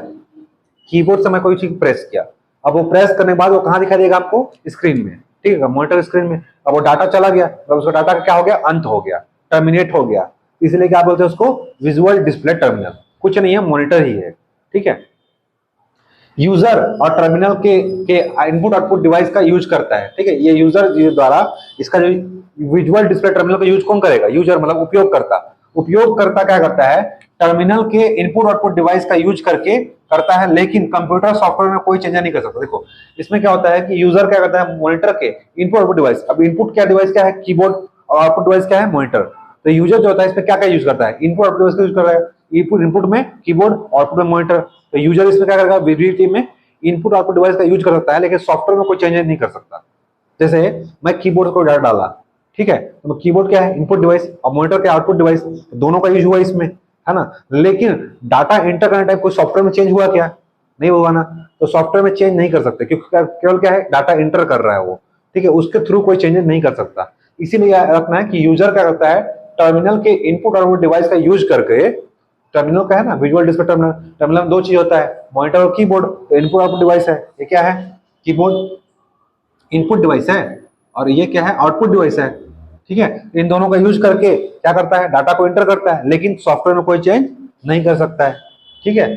कीबोर्ड से मैं कोई चीज प्रेस किया, अब वो प्रेस करने के बाद वो कहां दिखाई देगा आपको, स्क्रीन में, ठीक है, मॉनिटर स्क्रीन में। अब वो डाटा चला गया, तो उसका डाटा क्या हो गया, अंत हो गया, टर्मिनेट हो गया। इसलिए क्या बोलते हैं उसको, विजुअल डिस्प्ले टर्मिनल। कुछ नहीं है, मॉनिटर ही है, ठीक है। यूजर और टर्मिनल के इनपुट आउटपुट डिवाइस का यूज करता है, ठीक है। ये यूजर द्वारा इसका जो विजुअल डिस्प्ले टर्मिनल का यूज कौन करेगा, यूजर मतलब उपयोगकर्ता। उपयोगकर्ता क्या करता है, टर्मिनल के इनपुट आउटपुट डिवाइस का यूज करके करता है, लेकिन कंप्यूटर सॉफ्टवेयर में कोई चेंज नहीं कर सकता। देखो इसमें क्या होता है कि यूजर क्या करता है, मॉनिटर के इनपुट आउटपुट डिवाइस, अब इनपुट क्या डिवाइस क्या है, कीबोर्ड, और आउटपुट डिवाइस क्या है, मॉनिटर। तो यूजर जो होता है इसमें क्या क्या यूज करता है, इनपुट आउटपुट डिवाइस का यूज कर रहा है, इनपुट में कीबोर्ड, आउटपुट में मॉनिटर। तो यूजर इसमें क्या करेगा, वीवीटी में इनपुट आउटपुट डिवाइस का यूज कर सकता है, लेकिन सॉफ्टवेयर में कोई चेंज नहीं कर सकता। जैसे मैं कीबोर्ड को डाटा डाला, ठीक है, तो कीबोर्ड क्या है, इनपुट डिवाइस, और मॉनिटर क्या आउटपुट डिवाइस, दोनों का यूज हुआ इसमें, है ना। लेकिन डाटा एंटर करने टाइम कोई सॉफ्टवेयर में चेंज हुआ क्या, नहीं हुआ ना। तो सॉफ्टवेयर में चेंज नहीं कर सकते, क्योंकि केवल क्या है, डाटा एंटर कर रहा है वो, ठीक है, उसके थ्रू कोई चेंजेस नहीं कर सकता। इसीलिए रखना है कि यूजर क्या करता है, टर्मिनल के इनपुट आउटपुट डिवाइस का यूज करके, टर्मिनल का है ना, विजुअल डिस्प्ले टर्मिनल, टर्मिनल में दो चीज होता है, मॉनिटर और कीबोर्ड। तो इनपुट आउटपुट डिवाइस है, ये क्या है, कीबोर्ड इनपुट डिवाइस है, और ये क्या है, आउटपुट डिवाइस है, ठीक है। इन दोनों का यूज करके क्या करता है, डाटा को एंटर करता है, लेकिन सॉफ्टवेयर में कोई चेंज नहीं कर सकता है, ठीक है।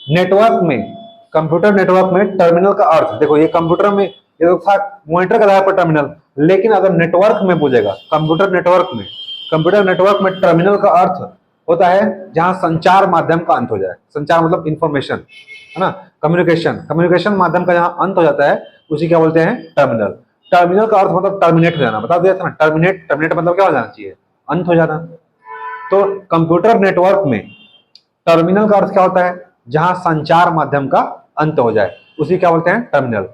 नेटवर्क में, कंप्यूटर नेटवर्क में टर्मिनल का अर्थ देखो, ये कंप्यूटर में ये तो था मॉनिटर का आधार पर टर्मिनल, लेकिन अगर नेटवर्क में पूछेगा, कंप्यूटर नेटवर्क में टर्मिनल का अर्थ होता है जहां संचार माध्यम का अंत हो जाए। संचार मतलब इंफॉर्मेशन, है ना, कम्युनिकेशन माध्यम का जहां अंत हो जाता है उसी क्या बोलते हैं, टर्मिनल। टर्मिनल का अर्थ मतलब टर्मिनेट हो जाना, बता दिया था ना, टर्मिनेट मतलब क्या हो जाना चाहिए, अंत हो जाना। तो कंप्यूटर नेटवर्क में टर्मिनल का अर्थ क्या होता है, जहां संचार माध्यम का अंत हो जाए, उसी क्या बोलते हैं, टर्मिनल।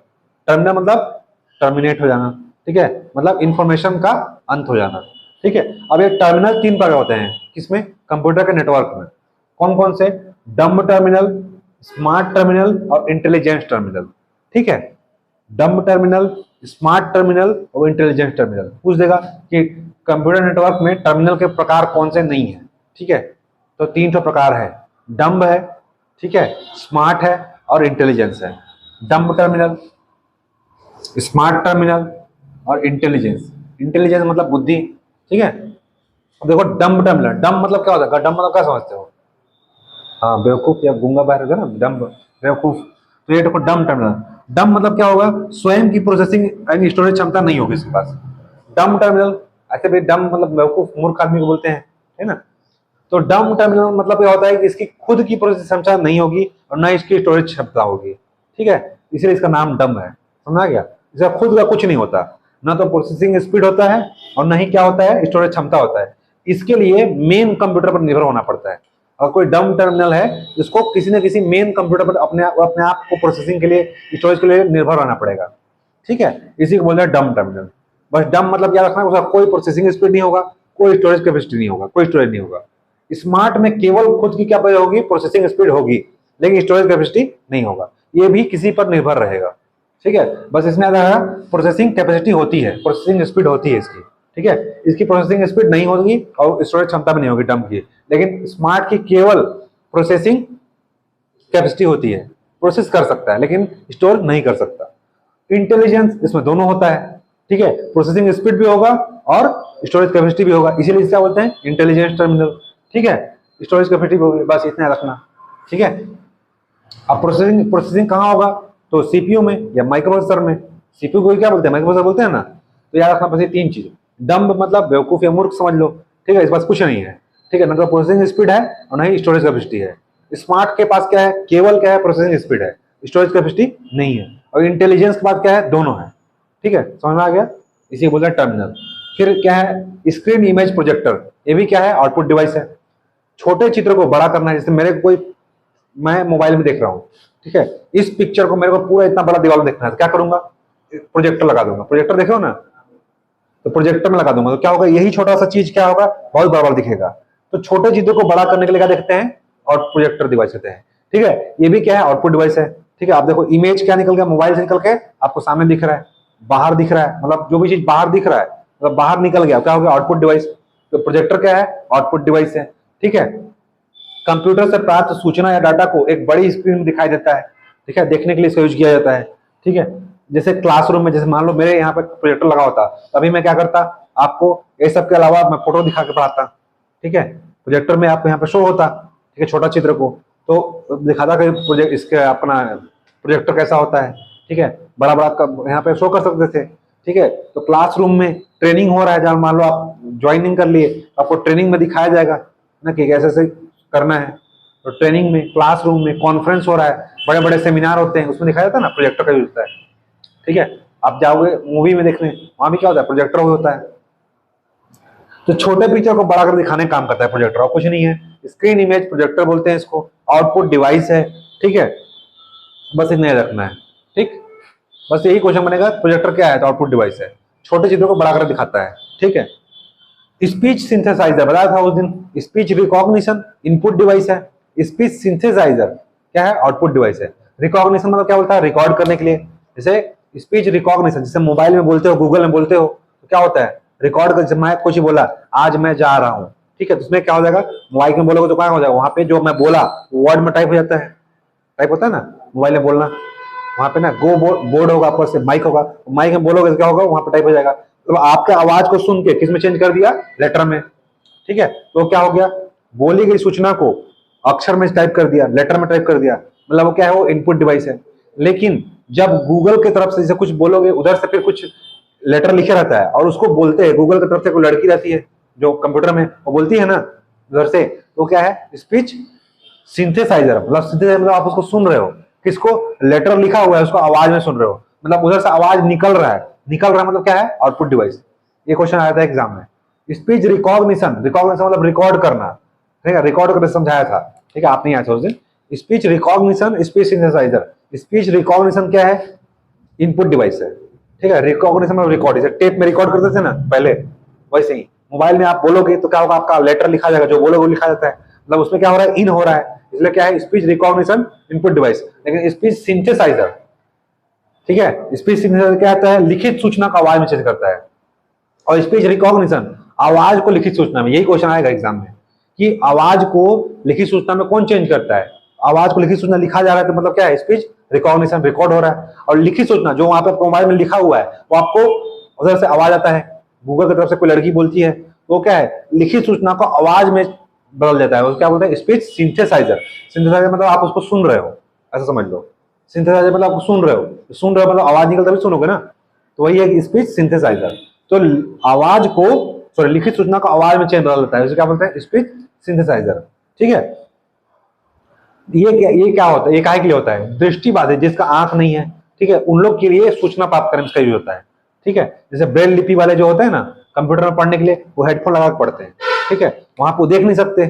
टर्मिनल मतलब टर्मिनेट हो जाना, ठीक है, मतलब इंफॉर्मेशन का अंत हो जाना, ठीक है। अब ये टर्मिनल तीन प्रकार होते हैं, किसमें, कंप्यूटर के नेटवर्क में। कौन कौन से, डम्ब टर्मिनल, स्मार्ट टर्मिनल और इंटेलिजेंस टर्मिनल, ठीक है। डम्ब टर्मिनल, स्मार्ट टर्मिनल और इंटेलिजेंस टर्मिनल। पूछ देगा कि कंप्यूटर नेटवर्क में टर्मिनल के प्रकार कौन से नहीं है, ठीक है। तो तीन तो प्रकार है, डम्ब है, ठीक है, स्मार्ट है और इंटेलिजेंस है। डम्ब टर्मिनल, स्मार्ट टर्मिनल और इंटेलिजेंस। इंटेलिजेंस मतलब बुद्धि, ठीक है। अब देखो डम्ब टर्मिनल, डम्ब मतलब क्या होता है, डम्ब मतलब क्या समझते हो, हाँ बेवकूफ या गूंगा बाहर होगा ना, डम्ब बेवकूफ। तो ये देखो डम्ब टर्मिनल, डम्ब मतलब क्या होगा, स्वयं की प्रोसेसिंग एंड स्टोरेज क्षमता नहीं होगी इसके पास। डम्ब टर्मिनल, ऐसे भी डम्ब मतलब बेवकूफ मूर्ख आदमी को बोलते हैं, है ना। तो डम्ब टर्मिनल मतलब क्या होता है कि इसकी खुद की प्रोसेसिंग क्षमता नहीं होगी और ना इसकी स्टोरेज क्षमता होगी, ठीक है, इसलिए इसका नाम डम्ब है। समझ आ गया, इसका खुद का कुछ नहीं होता, ना तो प्रोसेसिंग स्पीड होता है और ना ही क्या होता है, स्टोरेज क्षमता होता है। इसके लिए मेन कंप्यूटर पर निर्भर होना पड़ता है। और कोई डम्ब टर्मिनल है जिसको किसी न किसी मेन कंप्यूटर पर अपने आप को प्रोसेसिंग के लिए, स्टोरेज के लिए निर्भर रहना पड़ेगा, ठीक है, इसी को बोलते हैं डम्ब टर्मिनल। बस डम्ब मतलब क्या रखना है, उसका कोई प्रोसेसिंग स्पीड नहीं होगा, कोई स्टोरेज कैपेसिटी नहीं होगा, कोई स्टोरेज नहीं होगा। स्मार्ट में केवल खुद की क्या होगी, प्रोसेसिंग स्पीड होगी, लेकिन स्टोरेज कैपेसिटी नहीं होगा, ये भी किसी पर निर्भर रहेगा, ठीक है, बस इसमें ज़्यादा प्रोसेसिंग कैपेसिटी होती है, प्रोसेसिंग स्पीड होती है इसकी, ठीक है। इसकी प्रोसेसिंग स्पीड नहीं होगी और स्टोरेज क्षमता भी नहीं होगी डंब की, लेकिन स्मार्ट की केवल प्रोसेसिंग कैपेसिटी होती है, प्रोसेस कर सकता है लेकिन स्टोर नहीं कर सकता। इंटेलिजेंस इसमें दोनों होता है, ठीक है, प्रोसेसिंग स्पीड भी होगा और स्टोरेज कैपेसिटी भी होगा, इसीलिए क्या बोलते हैं इंटेलिजेंस टर्मिनल, ठीक है। स्टोरेज कैपेसिटी भी होगी, बस इतना रखना, ठीक है। अब प्रोसेसिंग प्रोसेसिंग कहाँ होगा, तो सीपीयू में या माइक्रोप्रोसेसर में। सीपीयू को क्या बोलते हैं, माइक्रोप्रोसेसर बोलते हैं ना। तो याद रखना बस ये तीन चीज, डम्ब मतलब बेवकूफ या मूर्ख समझ लो, ठीक है, इस पास कुछ नहीं है, ठीक है, ना तो प्रोसेसिंग स्पीड है और ना ही स्टोरेज कैपेसिटी है। स्मार्ट के पास क्या है, केवल क्या है प्रोसेसिंग स्पीड है, स्टोरेज कैपेसिटी नहीं है। और इंटेलिजेंस के पास क्या है, दोनों है, ठीक है, समझ में आ गया, इसी बोलते हैं टर्मिनल। फिर क्या है स्क्रीन इमेज प्रोजेक्टर, ये भी क्या है आउटपुट डिवाइस है। छोटे चित्र को बड़ा करना है, जैसे मेरे को कोई, मैं मोबाइल में देख रहा हूँ, ठीक है, इस पिक्चर को मेरे को पूरा इतना बड़ा दीवार में देखना है, क्या करूंगा, प्रोजेक्टर लगा दूंगा। प्रोजेक्टर देखो ना, तो प्रोजेक्टर में लगा दूंगा, तो क्या होगा, यही छोटा सा चीज क्या होगा, बहुत बड़ा बड़ा दिखेगा। तो छोटे चीजों को बड़ा करने के लिए क्या देखते हैं, और प्रोजेक्टर डिवाइस होते हैं, ठीक है। ये भी क्या है आउटपुट डिवाइस है, ठीक है। आप देखो इमेज क्या निकल गया, मोबाइल से निकल के आपको सामने दिख रहा है, बाहर दिख रहा है, मतलब जो भी चीज बाहर दिख रहा है मतलब बाहर निकल गया, क्या हो गया आउटपुट डिवाइस। तो प्रोजेक्टर क्या है, आउटपुट डिवाइस है, ठीक है। कंप्यूटर से प्राप्त सूचना या डाटा को एक बड़ी स्क्रीन में दिखाई देता है, ठीक है, देखने के लिए इसका यूज किया जाता है, ठीक है। जैसे क्लासरूम में, जैसे मान लो मेरे यहाँ पे प्रोजेक्टर लगा होता, अभी मैं क्या करता, आपको ये सब के अलावा मैं फोटो दिखा के पढ़ाता, ठीक है। प्रोजेक्टर में आपको यहाँ पे शो होता, ठीक है, छोटा चित्र को तो दिखाता कि प्रोजेक्ट इसके अपना प्रोजेक्टर कैसा होता है, ठीक है, बड़ा बड़ा यहाँ पे शो कर सकते थे, ठीक है। तो क्लासरूम में ट्रेनिंग हो रहा है, जहाँ मान लो आप ज्वाइनिंग कर लिए, आपको ट्रेनिंग में दिखाया जाएगा ना कि कैसे से करना है। तो ट्रेनिंग में, क्लासरूम में, कॉन्फ्रेंस हो रहा है, बड़े बड़े सेमिनार होते हैं, उसमें दिखाया जाता है ना, प्रोजेक्टर का यूज होता है, ठीक है। आप जाओगे मूवी में देखने, वहां भी क्या होता है, प्रोजेक्टर होता है। तो छोटे पिक्चर को बड़ा कर दिखाने का काम करता है प्रोजेक्टर, और कुछ नहीं है। स्क्रीन इमेज प्रोजेक्टर बोलते हैं इसको, आउटपुट डिवाइस है, ठीक है, बस इतना रखना है, ठीक। बस यही क्वेश्चन बनेगा, प्रोजेक्टर क्या है, तो आउटपुट डिवाइस है, छोटे चित्रों को बड़ा कर दिखाता है, ठीक है। स्पीच सिंथेसाइजर बताया था उस दिन, स्पीच रिकॉग्निशन इनपुट डिवाइस है, स्पीच सिंथेसाइजर क्या है, आउटपुट डिवाइस है। रिकॉग्निशन मतलब क्या बोलता है, रिकॉर्ड करने के लिए। जैसे स्पीच रिकॉग्निशन, जैसे मोबाइल में बोलते हो, गूगल में बोलते हो, तो क्या होता है, रिकॉर्ड कर, मैं कुछ बोला, आज मैं जा रहा हूँ, ठीक है, तो उसमें क्या हो जाएगा, मोबाइल में बोलोगे तो क्या हो जाएगा, वहां पे जो मैं बोला वर्ड में टाइप हो जाता है, टाइप होता है ना मोबाइल में बोलना, वहां पे ना गो बोर्ड होगा, ऊपर से माइक होगा, माइक में बोलोगे तो क्या होगा, वहां पे टाइप हो जाएगा। तो आपके आवाज को सुन के किस में चेंज कर दिया, लेटर में, ठीक है। तो क्या हो गया, बोली गई सूचना को अक्षर में टाइप कर दिया, लेटर में टाइप कर दिया, मतलब वो क्या है, वो इनपुट डिवाइस है। लेकिन जब गूगल की तरफ से जैसे कुछ बोलोगे, उधर से फिर कुछ लेटर लिखे रहता है और उसको बोलते हैं, गूगल की तरफ से कोई लड़की रहती है जो कंप्यूटर में, वो बोलती है ना उधर से, तो क्या है स्पीच सिंथेसाइजर, मतलब सिंथेसाइजर मतलब आप उसको सुन रहे हो, किसको, लेटर लिखा हुआ है उसको आवाज में सुन रहे हो, मतलब उधर से आवाज निकल रहा है, निकल रहा है मतलब क्या है, आउटपुट डिवाइस। ये क्वेश्चन आया था एग्जाम में। स्पीच रिकॉग्निशन, रिकॉग्निशन मतलब रिकॉर्ड करना, ठीक है, रिकॉर्ड करके समझाया था, ठीक है, आप नहीं आए थे उस दिन। Speech recognition, speech synthesizer. Speech recognition क्या है, इनपुट डिवाइस है, ठीक है। रिकॉग्निशन मतलब रिकॉर्ड, जैसे टेप में रिकॉर्ड करते थे ना पहले, वैसे ही मोबाइल में आप बोलोगे तो क्या होगा, आपका लेटर लिखा जाएगा, जो बोलोगे वो लिखा जाता है, मतलब उसमें क्या हो रहा है, इन हो रहा है, इसलिए क्या है स्पीच रिकॉग्निशन इनपुट डिवाइस। लेकिन स्पीच सिंथेसाइजर, ठीक है, स्पीच सिंथेसाइजर क्या आता है, लिखित सूचना को आवाज में चेंज करता है। और स्पीच रिकॉग्निशन आवाज को लिखित सूचना में, यही क्वेश्चन आएगा एग्जाम में कि आवाज को लिखित सूचना में कौन चेंज करता है। आवाज को लिखित सूचना लिखा जा रहा है तो मतलब क्या है, स्पीच रिकॉग्निशन, रिकॉर्ड हो रहा है। और लिखित सूचना जो वहां पे मोबाइल में लिखा हुआ है वो आपको उधर से आवाज आता है, गूगल की तरफ से कोई लड़की बोलती है तो क्या है, लिखित सूचना को आवाज में बदल देता है, वो क्या बोलते हैं स्पीच सिंथेसाइजर। सिंथेसाइजर मतलब आप उसको सुन रहे हो, ऐसा समझ लो। सिंथेसाइजर मतलब आप सुन रहे हो, सुन रहे हो मतलब आवाज निकल तभी सुनोगे ना, तो वही है स्पीच सिंथेसाइजर। तो आवाज को, सॉरी, लिखित सूचना को आवाज में चेंज बदल देता है, उसे क्या बोलते हैं स्पीच सिंथेसाइजर, ठीक है। ये क्या होता है, ये काहे के लिए होता है, दृष्टिबाधित जिसका आंख नहीं है, ठीक है, उन लोग के लिए सूचना प्राप्त करने में इसका यूज होता है, ठीक है। जैसे ब्रेल लिपि वाले जो होते हैं ना कंप्यूटर में पढ़ने के लिए, वो हेडफोन लगा के पढ़ते हैं, ठीक है, वहां पर देख नहीं सकते,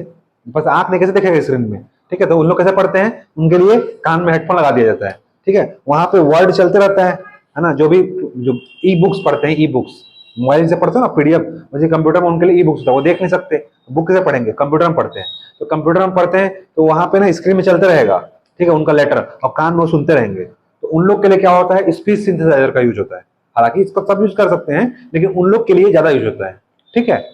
बस आंख नहीं कैसे देखेगा स्क्रीन में, ठीक है, तो उन लोग कैसे पढ़ते हैं, उनके लिए कान में हेडफोन लगा दिया जाता है, ठीक है। वहां पे वर्ड चलते रहता है ना, जो भी जो ई बुक्स पढ़ते हैं, ई बुक्स मोबाइल से पढ़ते हो ना पीडीएफ, वैसे कंप्यूटर में उनके लिए ई बुक्स होता है, वो देख नहीं सकते, बुक कैसे पढ़ेंगे, कंप्यूटर में पढ़ते हैं। तो कंप्यूटर में पढ़ते हैं तो वहां पे ना स्क्रीन में चलते रहेगा, ठीक है, उनका लेटर, और कान में वो सुनते रहेंगे, तो उन लोग के लिए क्या होता है, स्पीच सिंथेसाइजर का यूज होता है। हालांकि इसको सब यूज कर सकते हैं, लेकिन उन लोग के लिए ज्यादा यूज होता है। ठीक है,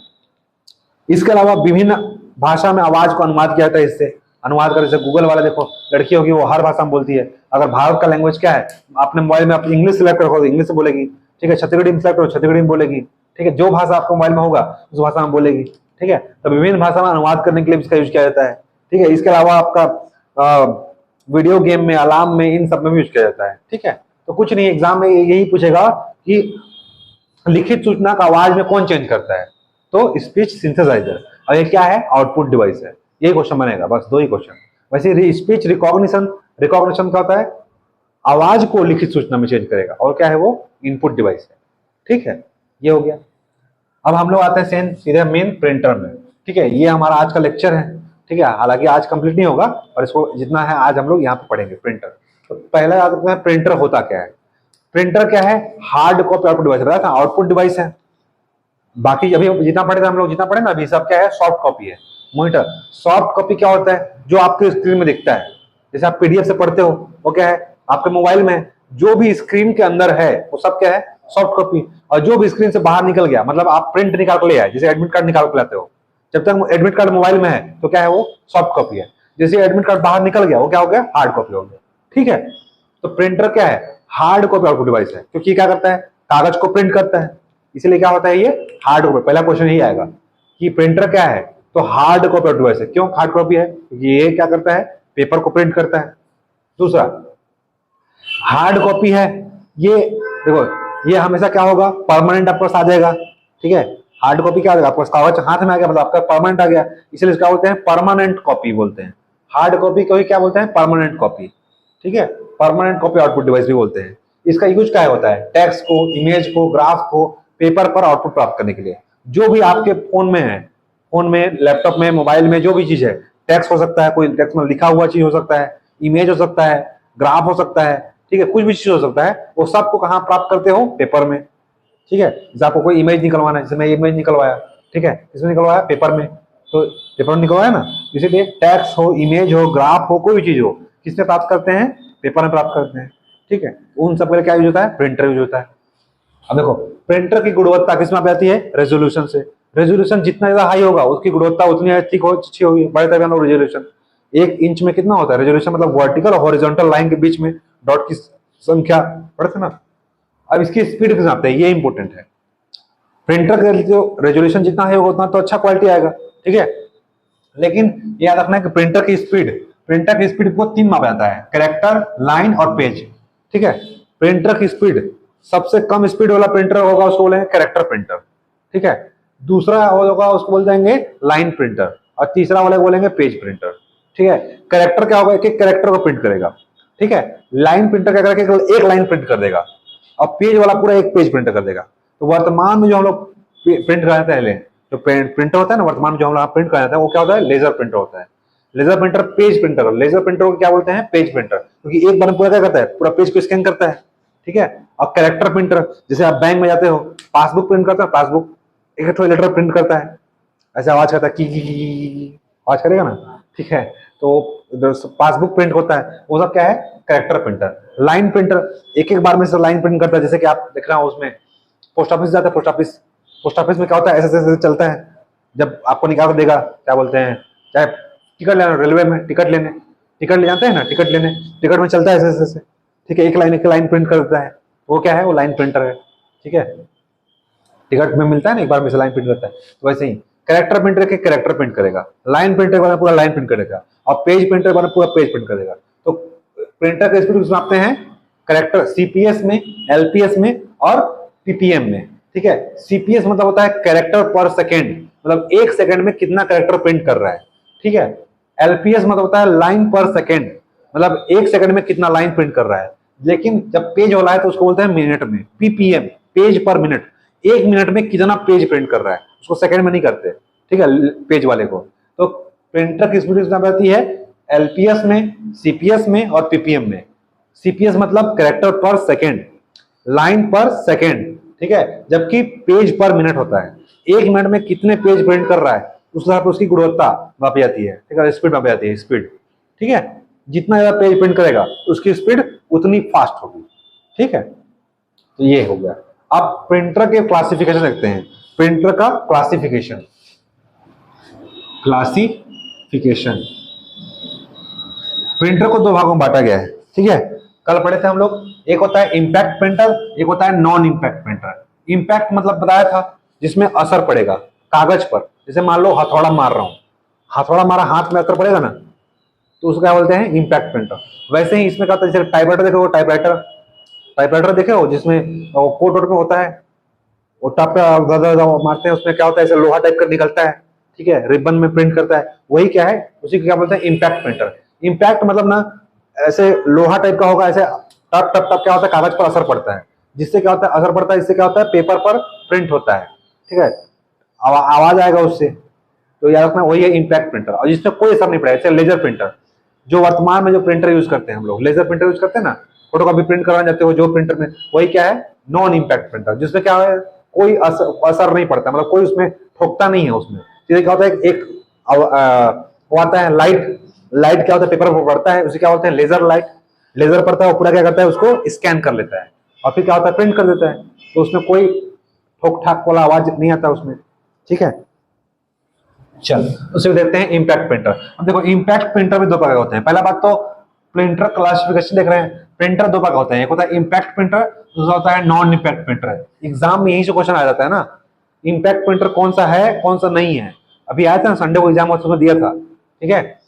इसके अलावा विभिन्न भाषा में आवाज को अनुवाद किया जाता है। इससे अनुवाद कर, जैसे गूगल वाला देखो, लड़की होगी वो हर भाषा में बोलती है। अगर भारत का लैंग्वेज क्या है, आपने मोबाइल में आप इंग्लिश सेलेक्ट रखो तो इंग्लिश में बोलेगी। ठीक है, छत्तीसगढ़ी में सेलेक्ट करो छत्तीसगढ़ी में बोलेगी। ठीक है, जो भाषा आपको मोबाइल में होगा उस भाषा में बोलेगी। ठीक है, तो विभिन्न भाषा में अनुवाद करने के लिए इसका यूज किया जाता है। ठीक है, इसके अलावा आपका वीडियो गेम में, अलार्म में, इन सब में भी यूज किया जाता है। ठीक है, तो कुछ नहीं, एग्जाम में यही पूछेगा कि लिखित सूचना का आवाज में कौन चेंज करता है, तो स्पीच सिंथेसाइजर। और ये क्या है, आउटपुट डिवाइस है। यही क्वेश्चन बनेगा, बस 2 ही क्वेश्चन। वैसे स्पीच रिकॉग्निशन, रिकॉग्निशन क्या होता है, आवाज को लिखित सूचना में चेंज करेगा, और क्या है वो, इनपुट डिवाइस है। ठीक है, ये हो गया। अब हम लोग आते हैं सीधे मेन प्रिंटर में। ठीक है, ये हमारा आज का लेक्चर है। ठीक है, हालांकि आज कंप्लीट नहीं होगा, और इसको जितना है आज हम लोग यहाँ पे पढ़ेंगे प्रिंटर। तो पहले याद रखना है प्रिंटर होता क्या है। प्रिंटर क्या है, हार्ड कॉपी आउटपुट डिवाइस, बताया था आउटपुट डिवाइस है। बाकी अभी जितना पढ़े थे हम लोग, जितना पढ़े ना अभी, सब क्या है, सॉफ्ट कॉपी है। मॉनिटर सॉफ्ट कॉपी क्या होता है, जो आपके स्क्रीन में दिखता है। जैसे आप पीडीएफ से पढ़ते हो, वो क्या है, आपके मोबाइल में जो भी स्क्रीन के अंदर है वो सब क्या है, सॉफ्ट कॉपी। और जो भी स्क्रीन से बाहर निकल गया, मतलब आप प्रिंट निकाल के ले आए, जैसे एडमिट कार्ड निकाल के लाते हो, जब तक एडमिट कार्ड मोबाइल में है तो क्या है, वो सॉफ्ट कॉपी है। जैसे एडमिट कार्ड बाहर निकल गया, वो क्या हो गया, हार्ड कॉपी हो गया। ठीक है, तो प्रिंटर क्या है, हार्ड कॉपी आउटपुट डिवाइस है, क्योंकि क्या करता है, कागज को प्रिंट करता है। इसलिए क्या होता है, ये हार्ड कॉपी। पहला क्वेश्चन यही आएगा कि प्रिंटर क्या है, तो हार्ड कॉपी आउटपुट डिवाइस है। क्यों हार्ड कॉपी है, क्योंकि ये क्या करता है, पेपर को प्रिंट करता है। दूसरा, हार्ड कॉपी है, ये देखो, ये हमेशा क्या होगा, परमानेंट आपके पास आ जाएगा। ठीक है, हार्ड कॉपी क्या आ जाएगा, आपके पास कागज हाथ में आ गया, मतलब आपका परमानेंट आ गया, इसलिए क्या बोलते हैं, परमानेंट कॉपी बोलते हैं। हार्ड कॉपी को ही क्या बोलते हैं, परमानेंट कॉपी। ठीक है, परमानेंट कॉपी आउटपुट डिवाइस भी बोलते हैं। इसका यूज क्या होता है, टेक्स्ट को, इमेज को, ग्राफ को पेपर पर आउटपुट प्राप्त करने के लिए। जो भी आपके फोन में है, फोन में, लैपटॉप में, मोबाइल में जो भी चीज है, टेक्स्ट हो सकता है, कोई टेक्स्ट में लिखा हुआ चीज हो सकता है, इमेज हो सकता है, ग्राफ हो सकता है। ठीक है, कुछ भी चीज हो सकता है, वो सबको कहाँ प्राप्त करते हो, पेपर में। ठीक है, जैसे आपको कोई इमेज निकलवाना है, जैसे मैं इमेज निकलवाया, ठीक है, इसमें निकलवाया पेपर में, तो पेपर में निकलवाया ना, इसीलिए टेक्स्ट हो, इमेज हो, ग्राफ हो, कोई भी चीज हो, किसमें प्राप्त करते हैं, पेपर में प्राप्त करते हैं। ठीक है, उन सब के लिए क्या यूज होता है, प्रिंटर यूज होता है। अब देखो, प्रिंटर की गुणवत्ता किस में आती है, रेजोल्यूशन से। रेजोल्यूशन जितना ज्यादा हाई होगा, उसकी गुणवत्ता उतनी अच्छी होगी। बड़े तभी हम लोग रेजोल्यूशन, 1 इंच में कितना होता है रेजोल्यूशन, मतलब वर्टिकल और हॉरिजॉन्टल लाइन के बीच में डॉट की संख्या, पढ़ते ना। अब इसकी स्पीड किस आते हैं, ये इंपॉर्टेंट है। प्रिंटर का जो रेजोल्यूशन जितना है उतना तो अच्छा क्वालिटी आएगा। ठीक है, लेकिन याद रखना है कि प्रिंटर की स्पीड को 3 मापा जाता है, कैरेक्टर, लाइन और पेज। ठीक है, प्रिंटर की स्पीड, सबसे कम स्पीड वाला प्रिंटर होगा उसको बोलेंगे कैरेक्टर प्रिंटर। ठीक है, दूसरा होगा उसको बोल देंगे लाइन प्रिंटर, और तीसरा वाले बोलेंगे पेज प्रिंटर। ठीक है, कैरेक्टर क्या होगा, एक कैरेक्टर को प्रिंट करेगा। ठीक है, लाइन प्रिंटर क्या करेगा, एक लाइन प्रिंट कर देगा, और पेज वाला पूरा एक पेज प्रिंट कर देगा। तो वर्तमान में जो हम लोग प्रिंट कराते हैं, जो प्रिंटर होता है ना, वर्तमान में जो हम लोग प्रिंट कराते हैं, वो क्या होता है, लेजर प्रिंटर होता है। Laser printer, page printer, laser printer को क्या बोलते हैं, पेज प्रिंटर, क्योंकि एक बार में पूरा क्या करता है, पूरा पेज को स्कैन करता है। ठीक है, और कैरेक्टर प्रिंटर, जैसे आप बैंक में जाते हो, पासबुक प्रिंट करता है, पासबुक एक लेटर प्रिंट करता है, ऐसे आवाज करता है, की आवाज करेगा ना। ठीक है, तो पासबुक प्रिंट होता है, वो सब क्या है, कैरेक्टर प्रिंटर। लाइन प्रिंटर एक एक बार में से लाइन प्रिंट करता है, जैसे कि आप देख रहे हो उसमें पोस्ट ऑफिस जाता है, पोस्ट ऑफिस में क्या होता है, ऐसे ऐसे चलता है, जब आपको निकाल कर देगा, क्या बोलते हैं, चाहे टिकट लेना, रेलवे में टिकट ले जाते हैं ना, टिकट में चलता है ऐसे ऐसे। ठीक है, एक लाइन प्रिंट कर देता है, वो क्या है, वो लाइन प्रिंटर है। ठीक है, टिकट में मिलता है ना, एक बार में से लाइन प्रिंट करता है, तो वैसे ही कैरेक्टर प्रिंटर के कैरेक्टर प्रिंट करेगा, लाइन प्रिंटर वाला पूरा लाइन प्रिंट करेगा, और पेज प्रिंटर वाला पूरा पेज प्रिंट करेगा। तो प्रिंटर का स्पीड मापते हैं कैरेक्टर, सीपीएस में, एलपीएस में और पीपीएम में। ठीक है, सीपीएस मतलब होता है कैरेक्टर पर सेकेंड, मतलब 1 सेकंड में कितना कैरेक्टर प्रिंट कर रहा है। ठीक है, एलपीएस मतलब होता है लाइन पर सेकेंड, मतलब 1 सेकंड में कितना लाइन प्रिंट कर रहा है। लेकिन जब पेज वाला है तो उसको बोलते हैं मिनट में, पीपीएम, पेज पर मिनट, 1 मिनट में कितना पेज प्रिंट कर रहा है, उसको सेकंड में नहीं करते। ठीक है, पेज वाले को। तो प्रिंटर की स्पीड कितना रहती है, एलपीएस में, सीपीएस में और पीपीएम में। सीपीएस मतलब कैरेक्टर पर सेकेंड, लाइन पर सेकेंड। ठीक है, जबकि पेज पर मिनट होता है, 1 मिनट में कितने पेज प्रिंट कर रहा है, उस हिसाब से उसकी गुणवत्ता मापी जाती है। ठीक है, स्पीड मापी जाती है, स्पीड। ठीक है, जितना ज्यादा पेज प्रिंट करेगा उसकी स्पीड उतनी फास्ट होगी। ठीक है, तो ये हो गया। अब प्रिंटर के क्लासिफिकेशन देखते हैं। प्रिंटर का क्लासिफिकेशन, प्रिंटर को दो भागों में बांटा गया है। ठीक है, कल पढ़े थे हम लोग, एक होता है इंपैक्ट प्रिंटर, एक होता है नॉन इंपैक्ट प्रिंटर। इंपैक्ट मतलब बताया था जिसमें असर पड़ेगा कागज पर, जैसे मान लो हथौड़ा मार रहा हूं, हथौड़ा मारा हाथ में असर पड़ेगा ना, तो उसको क्या बोलते हैं इंपैक्ट प्रिंटर। वैसे ही इसमें क्या होता है, जैसे टाइपराइटर देखो, टाइपराइटर देखे हो जिसमें कोट वोट में होता है, वो टप पे मारते हैं, उसमें क्या होता है ऐसे लोहा टाइप का निकलता है। ठीक है, रिबन में प्रिंट करता है, वही क्या है, उसी को क्या बोलते हैं इंपैक्ट प्रिंटर। इंपैक्ट मतलब ना ऐसे लोहा टाइप का होगा, ऐसे टप टप टप क्या होता है कागज पर असर पड़ता है, जिससे क्या होता है असर पड़ता है, इससे क्या होता है पेपर पर प्रिंट होता है। ठीक है, आवाज आएगा उससे, तो याद रखना वही है इंपैक्ट प्रिंटर। और जिसमें कोई असर नहीं पड़ेगा, जैसे लेजर प्रिंटर, जो वर्तमान में जो प्रिंटर यूज करते हैं हम लोग, लेजर प्रिंटर यूज करते हैं ना, फोटो कॉपी प्रिंट करवाने जाते हो जो प्रिंटर में, वही क्या है नॉन इंपैक्ट प्रिंटर, जिसमें क्या है कोई असर नहीं पड़ता, मतलब कोई उसमें ठोकता नहीं है उसमें। सीधे क्या होता है एक वो आता है लाइट, लाइट क्या होता है पेपर पर पड़ता है, उसे क्या बोलते हैं लेजर लाइट। लेजर पड़ता है, वो पूरा क्या करता है उसको स्कैन कर लेता है और फिर क्या होता है प्रिंट कर देता है, तो उसमें कोई ठोक ठाक वाला आवाज नहीं आता उसमें। ठीक है, चल उसे देखते हैं इंपैक्ट प्रिंटर। अब देखो इंपैक्ट प्रिंटर भी दो प्रकार होते हैं। पहला बात तो प्रिंटर क्लासिफिकेशन देख रहे हैं, प्रिंटर दो प्रकार होते हैं, एक होता है इंपैक्ट प्रिंटर, दूसरा होता है नॉन इंपैक्ट प्रिंटर। एग्जाम में यही से क्वेश्चन आ जाता है ना, इंपैक्ट प्रिंटर कौन सा है कौन सा नहीं है। अभी आया था ना संडे को एग्जाम उसमें दिया था। ठीक है,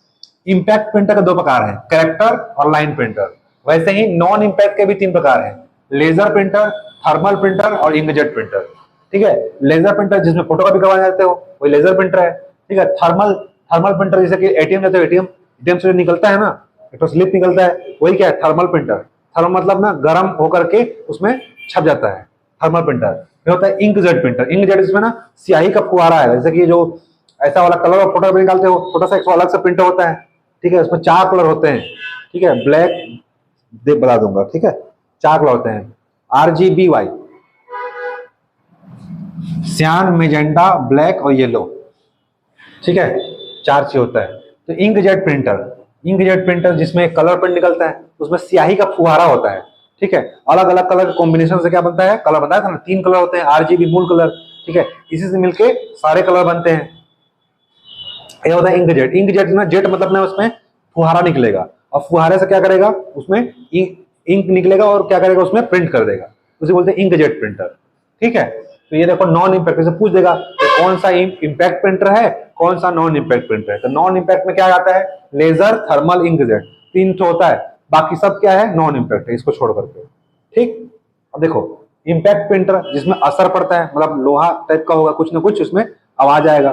इंपैक्ट प्रिंटर के दो प्रकार है, कैरेक्टर और लाइन प्रिंटर। वैसे ही नॉन इंपैक्ट के भी तीन प्रकार है, लेजर प्रिंटर, थर्मल प्रिंटर और इंकजेट प्रिंटर। ठीक है, लेजर प्रिंटर जिसमें फोटो कॉपी करवाने जाते हो वही लेजर प्रिंटर है। ठीक है, थर्मल थर्मल प्रिंटर जैसे कि एटीएम जाते हो, एटीएम से निकलता है ना, एक तो स्लिप निकलता है, वही क्या है थर्मल प्रिंटर। थर्मल मतलब ना गर्म होकर के उसमें छप जाता है, थर्मल प्रिंटर। फिर होता है इंकजेट प्रिंटर, इंकजेट इसमें ना स्याही का फुहारा है, जैसे कि जो ऐसा वाला कलर और फोटो निकालते हो, छोटा सा एक अलग से प्रिंटर होता है। ठीक है, उसमें चार कलर होते हैं। ठीक है, ब्लैक बता दूंगा। ठीक है, चार कलर होते हैं, RGBY, सियान, मेजेंडा, ब्लैक और येलो। ठीक है, चार चीज होता है। तो इंकजेट प्रिंटर, इंकजेट प्रिंटर जिसमें कलर प्रिंट निकलता है, उसमें स्याही का फुहारा होता है। ठीक है, अलग अलग कलर के कॉम्बिनेशन से क्या बनता है कलर बनता है ना, तीन कलर होते हैं, RGB मूल कलर। ठीक है, इसी से मिलके सारे कलर बनते हैं, ये होता है इंकजेट। इंकजेट ना जेट मतलब ना उसमें फुहारा निकलेगा, और फुहारे से क्या करेगा उसमें इंक निकलेगा और क्या करेगा उसमें प्रिंट कर देगा, उसे बोलते हैं इंकजेट प्रिंटर। ठीक है, तो ये देखो नॉन इंपैक्ट से पूछ देगा तो कौन सा इंपैक्ट प्रिंटर है कौन सा नॉन इंपैक्ट प्रिंटर है। तो नॉन इंपैक्ट में क्या आता है लेजर, थर्मल, इंकजेट, तीन तो होता है, बाकी सब क्या है नॉन इंपैक्ट है, इसको छोड़ करके। ठीक, अब देखो इंपैक्ट प्रिंटर जिसमें असर पड़ता है, मतलब लोहा टाइप का होगा कुछ ना कुछ, उसमें आवाज आएगा।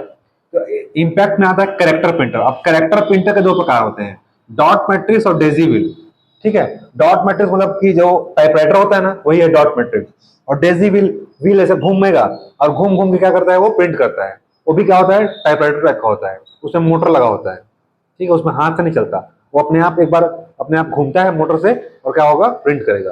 तो इंपैक्ट में आता है कैरेक्टर प्रिंटर। अब कैरेक्टर प्रिंटर के दो प्रकार होते हैं, डॉट मैट्रिक्स और डेजीविल। ठीक है, डॉट मैट्रिक्स मतलब कि जो टाइपराइटर होता है ना वही है डॉट मैट्रिक्स, और डेजीविल व्हील ऐसे घूमेगा और घूम घूम के क्या करता है वो प्रिंट करता है, वो भी क्या होता है टाइपराइटर टाइप का होता है, उसमें मोटर लगा होता है। ठीक है, उसमें हाथ से नहीं चलता, वो अपने आप एक बार अपने आप घूमता है मोटर से और क्या होगा प्रिंट करेगा।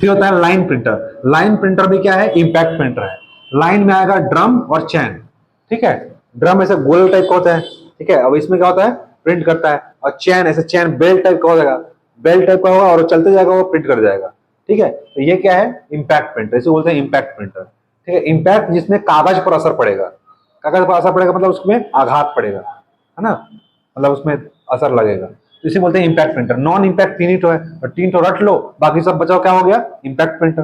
फिर होता है लाइन प्रिंटर। लाइन प्रिंटर भी क्या है इंपैक्ट प्रिंटर है। लाइन में आएगा ड्रम और चैन। ठीक है, ड्रम ऐसे गोल टाइप का होता है। ठीक है, अब इसमें क्या होता है प्रिंट करता है, और चैन ऐसे चैन बेल्ट टाइप का हो जाएगा, बेल्ट टाइप का होगा और चलते जाएगा वो प्रिंट कर जाएगा। ठीक है, तो ये क्या है इंपैक्ट प्रिंटर, इसे बोलते हैं इंपैक्ट प्रिंटर। ठीक है, इंपैक्ट जिसमें कागज पर असर पड़ेगा, कागज पर असर पड़ेगा मतलब उसमें आघात पड़ेगा, है ना, मतलब उसमें असर लगेगा, तो इसे बोलते हैं इंपैक्ट प्रिंटर। नॉन इंपैक्ट तीन ही तो है, और तीन तो रट लो, बाकी सब बचाओ क्या हो गया इंपैक्ट प्रिंटर।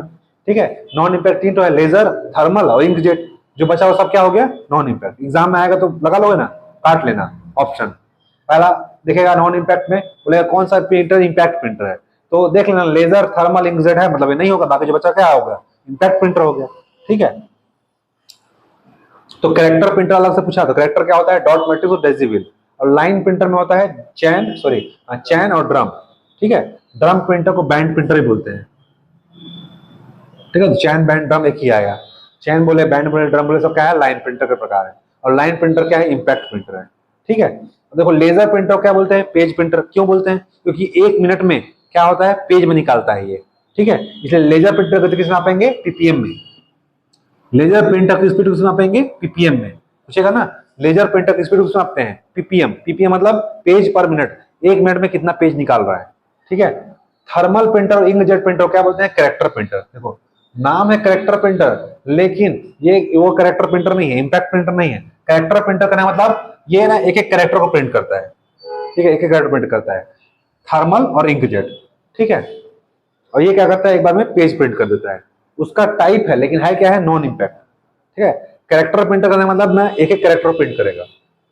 ठीक है, नॉन इंपैक्ट तीन तो है, लेजर, थर्मल और इंकजेट, जो बचा वो सब क्या हो गया नॉन इंपैक्ट। एग्जाम में आएगा तो लगा लोगे ना, काट लेना ऑप्शन पहला दिखेगा नॉन इंपैक्ट में, बोलेगा कौन सा प्रिंटर इंपैक्ट प्रिंटर है, तो देख लेना लेजर, थर्मल, इंकजेट है, मतलब ये नहीं होगा, बाकी जो बचा क्या होगा इंपैक्ट प्रिंटर हो गया। ठीक है, तो कैरेक्टर प्रिंटर अलग से पूछा, तो कैरेक्टर क्या होता है डॉट मैट्रिक्स और डेसिबल, और लाइन प्रिंटर में होता है चैन और ड्रम। ठीक है, ड्रम प्रिंटर को बैंड प्रिंटर ही बोलते हैं। ठीक है, तो चैन बैंड ड्रम एक ही आया, चैन बोले बैंड बोले ड्रम बोले सब क्या है लाइन प्रिंटर के प्रकार है, और लाइन प्रिंटर क्या है इंपैक्ट प्रिंटर है। ठीक है, तो देखो लेजर प्रिंटर क्या बोलते हैं पेज प्रिंटर, क्यों बोलते हैं क्योंकि एक मिनट में क्या होता है पेज में निकालता है ये। ठीक है, इसलिए लेजर प्रिंटर गति किस में मापेंगे पीपीएम में, लेजर प्रिंटर की स्पीड किस में मापेंगे पीपीएम में, पूछेगा ना लेजर प्रिंटर की स्पीड किस में मापते हैं पीपीएम, पीपीएम मतलब पेज पर मिनट, एक मिनट में कितना पेज निकाल रहा है। ठीक है, थर्मल प्रिंटर और इंकजेट प्रिंटर क्या बोलते हैं? Character printer. देखो नाम है कैरेक्टर प्रिंटर, लेकिन ये वो कैरेक्टर प्रिंटर नहीं है, इम्पैक्ट प्रिंटर नहीं है। कैरेक्टर प्रिंटर का मतलब ये ना एक एक कैरेक्टर को प्रिंट करता है, ठीक है, एक एक कैरेक्टर प्रिंट करता है, थर्मल और इंकजेट, ठीक है। और ये क्या करता है? एक बार में पेज प्रिंट कर देता है। उसका टाइप है, लेकिन है क्या है? नॉन इम्पैक्ट, ठीक है। कैरेक्टर प्रिंटर करने मतलब ना एक एक कैरेक्टर प्रिंट करेगा,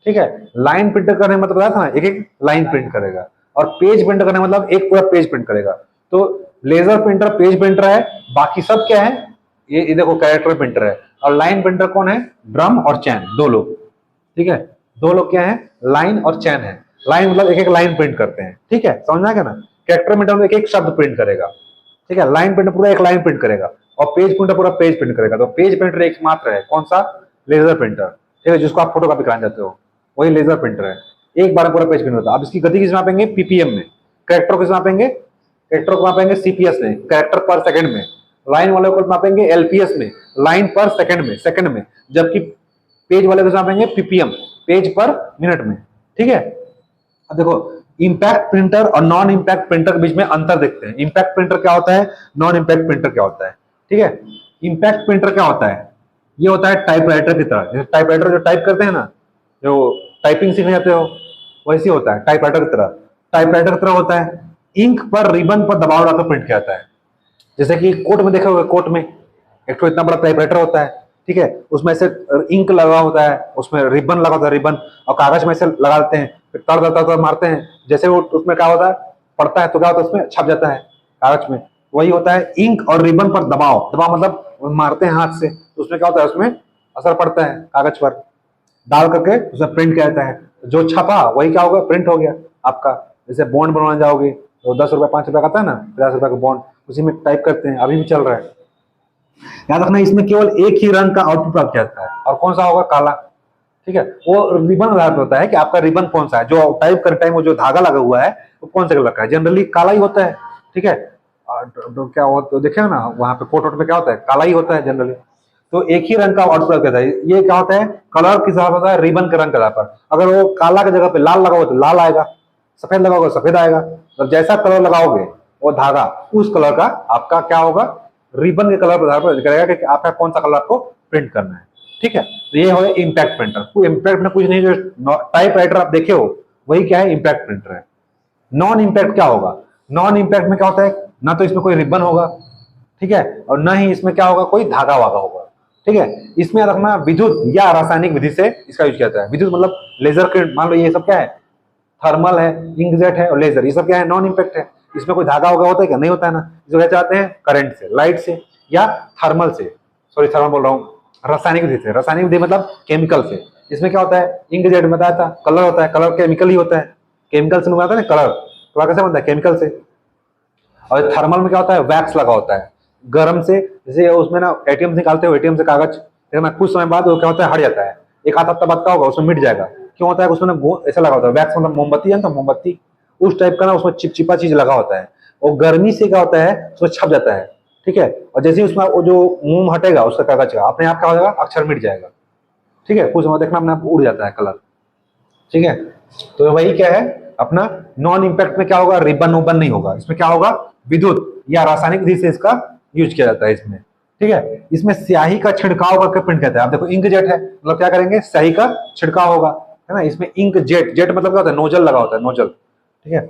ठीक है। लाइन प्रिंटर करने मतलब बताया था ना, एक एक लाइन प्रिंट करेगा। और पेज प्रिंटर करने मतलब एक पूरा पेज प्रिंट करेगा। तो लेजर प्रिंटर पेज प्रिंटर है, बाकी सब क्या है? ये देखो कैरेक्टर प्रिंटर है। और लाइन प्रिंटर कौन है? ड्रम और चैन, दो लोग, ठीक है। दो लोग क्या है? लाइन और चैन है। लाइन मतलब एक एक लाइन प्रिंट करते हैं, ठीक है, समझ में आ गया ना। कैरेक्टर प्रिंटर में एक एक शब्द प्रिंट करेगा, ठीक है। लाइन प्रिंटर पूरा एक लाइन प्रिंट करेगा, और पेज प्रिंटर पूरा पेज प्रिंट करेगा। तो पेज प्रिंटर एक मात्र है, कौन सा? लेजर प्रिंटर, ठीक है, जिसको आप फोटो कॉपी कराने जाते हो, वही लेजर प्रिंटर है। एक बार में पूरा पेज प्रिंट होता है। अब इसकी गति किस मापेंगे? पीपीएम में। कैरेक्टर किस मापेंगे? कैरेक्टर को मापेंगे सीपीएस में, कैरेक्टर पर सेकंड में। लाइन वाले को मापेंगे एलपीएस में, लाइन पर सेकंड में, सेकंड में। जबकि पेज वाले को मापेंगे पीपीएम, पेज पर मिनट में, ठीक है। अब देखो इंपैक्ट प्रिंटर और नॉन इंपैक्ट प्रिंटर के बीच में अंतर देखते हैं। इंपैक्ट प्रिंटर क्या होता है, नॉन इंपैक्ट प्रिंटर क्या होता है, ठीक है। इंपैक्ट प्रिंटर क्या होता है? ये होता है टाइपराइटर की तरह। जैसे टाइपराइटर जो टाइप करते हैं ना, जो टाइपिंग सीखने जाते हो, वैसे होता है टाइपराइटर की तरह। टाइपराइटर की तरह होता है, इंक पर रिबन पर दबाव डालकर प्रिंट किया जाता है। जैसे कि कोट में देखा होगा, कोट में एक तो इतना बड़ा टाइपराइटर होता है, ठीक है, उसमें से इंक लगा होता है, उसमें रिबन लगा होता है, रिबन, और कागज में से लगा देते हैं, फिर तड़ मारते हैं। जैसे वो उसमें क्या होता है, पड़ता है तो क्या होता है, उसमें छप जाता है कागज में। वही होता है इंक और रिबन पर दबाव। दबाव मतलब मारते हैं हाथ से, तो उसमें क्या होता है, उसमें असर पड़ता है कागज पर, डाल करके उसमें प्रिंट किया जाता है। जो छपा वही क्या होगा, प्रिंट हो गया आपका। जैसे बॉन्ड बनवाने जाओगे तो 10 रुपए 5 रुपए का आता है ना, 50 रुपए का बॉन्ड, उसी में टाइप करते हैं, अभी भी चल रहा है। याद रखना इसमें केवल एक ही रंग का आउटपुट प्राप्त किया जाता है, और कौन सा होगा? काला, ठीक है। वो रिबन आधार पर होता है कि आपका रिबन कौन सा है, जो टाइप करते टाइम वो जो धागा लगा हुआ है वो कौन से कलर का है। जनरली काला ही होता है, ठीक है। तो क्या हो तो देखे ना वहां पे कोट में क्या होता है, काला ही होता है जनरली। तो एक ही रंग का आउटपुट करता है। ये क्या होता है, कलर किस आधार पर होता है? रिबन के रंग के आधार पर। अगर वो काला की जगह पे लाल लगाओगे तो लाल आएगा, सफेद लगाओगे सफेद आएगा। तो जैसा कलर लगाओगे वो धागा उस कलर का आपका क्या होगा, रिबन के कलर पर आधार पर करेगा कि आपका कौन सा कलर आपको प्रिंट करना है, ठीक है। तो ये हो इम्पैक्ट प्रिंटर। कोई इम्पैक्ट में कुछ नहीं, जो टाइप राइटर आप देखे हो वही क्या है, इम्पैक्ट प्रिंटर है। नॉन इम्पैक्ट क्या होगा? नॉन इम्पैक्ट में क्या होता है, ना तो इसमें कोई रिबन होगा, ठीक है, और ना ही इसमें क्या होगा, कोई धागा वागा होगा, ठीक है। इसमें रखना विद्युत या रासायनिक विधि से इसका यूज किया जाता है। विद्युत मतलब लेजर के, मान लो ये सब क्या है, थर्मल है, इंकजेट है और लेजर, ये सब क्या है, नॉन इम्पैक्ट है। इसमें कोई धागा होगा होता है क्या? नहीं होता है ना। इसको क्या चाहते हैं, करंट से, लाइट से या थर्मल से, सॉरी थर्मल बोल रहा हूँ, रासायनिक विधि से। रासायनिक विधि मतलब केमिकल से। इसमें क्या होता है, इंकजेट में बताया था, कलर होता है, कलर केमिकल ही होता है, केमिकल से बनाता है ना कलर, कलर कैसे बनता है, केमिकल से। और थर्मल में क्या होता है, वैक्स लगा होता है, गर्म से। जैसे उसमें ना एटीएम से निकालते हो, एटीएम से कागज, लेकिन कुछ समय बाद वो क्या होता है, हट जाता है, एक आध हफ्ता बाद का होगा उसमें मिट जाएगा। क्यों होता है, उसमें ऐसा लगा होता है, वैक्स मतलब मोमबत्ती है ना, मोमबत्ती उस टाइप का ना, उसमें चिपचिपा चीज लगा होता है, और गर्मी से क्या होता है, उसमें छप जाता है, ठीक है। और जैसे ही उसमें वो जो मोम हटेगा उसका कागज का, अपने आप क्या हो जाएगा, अक्षर मिट जाएगा, ठीक है। कुछ समय देखना अपने आप उड़ जाता है कलर, ठीक है। तो वही क्या है अपना नॉन इम्पैक्ट में क्या होगा, रिबन उबन नहीं होगा। इसमें क्या होगा, विद्युत या रासायनिक विधि से इसका यूज किया जाता है इसमें, ठीक है। इसमें स्याही का छिड़काव करके प्रिंट करता है। आप देखो इंक जेट है, मतलब क्या करेंगे, स्याही का छिड़काव होगा, है ना। इसमें इंक जेट, जेट मतलब क्या होता है, नोजल लगा होता है, नोजल, ठीक है।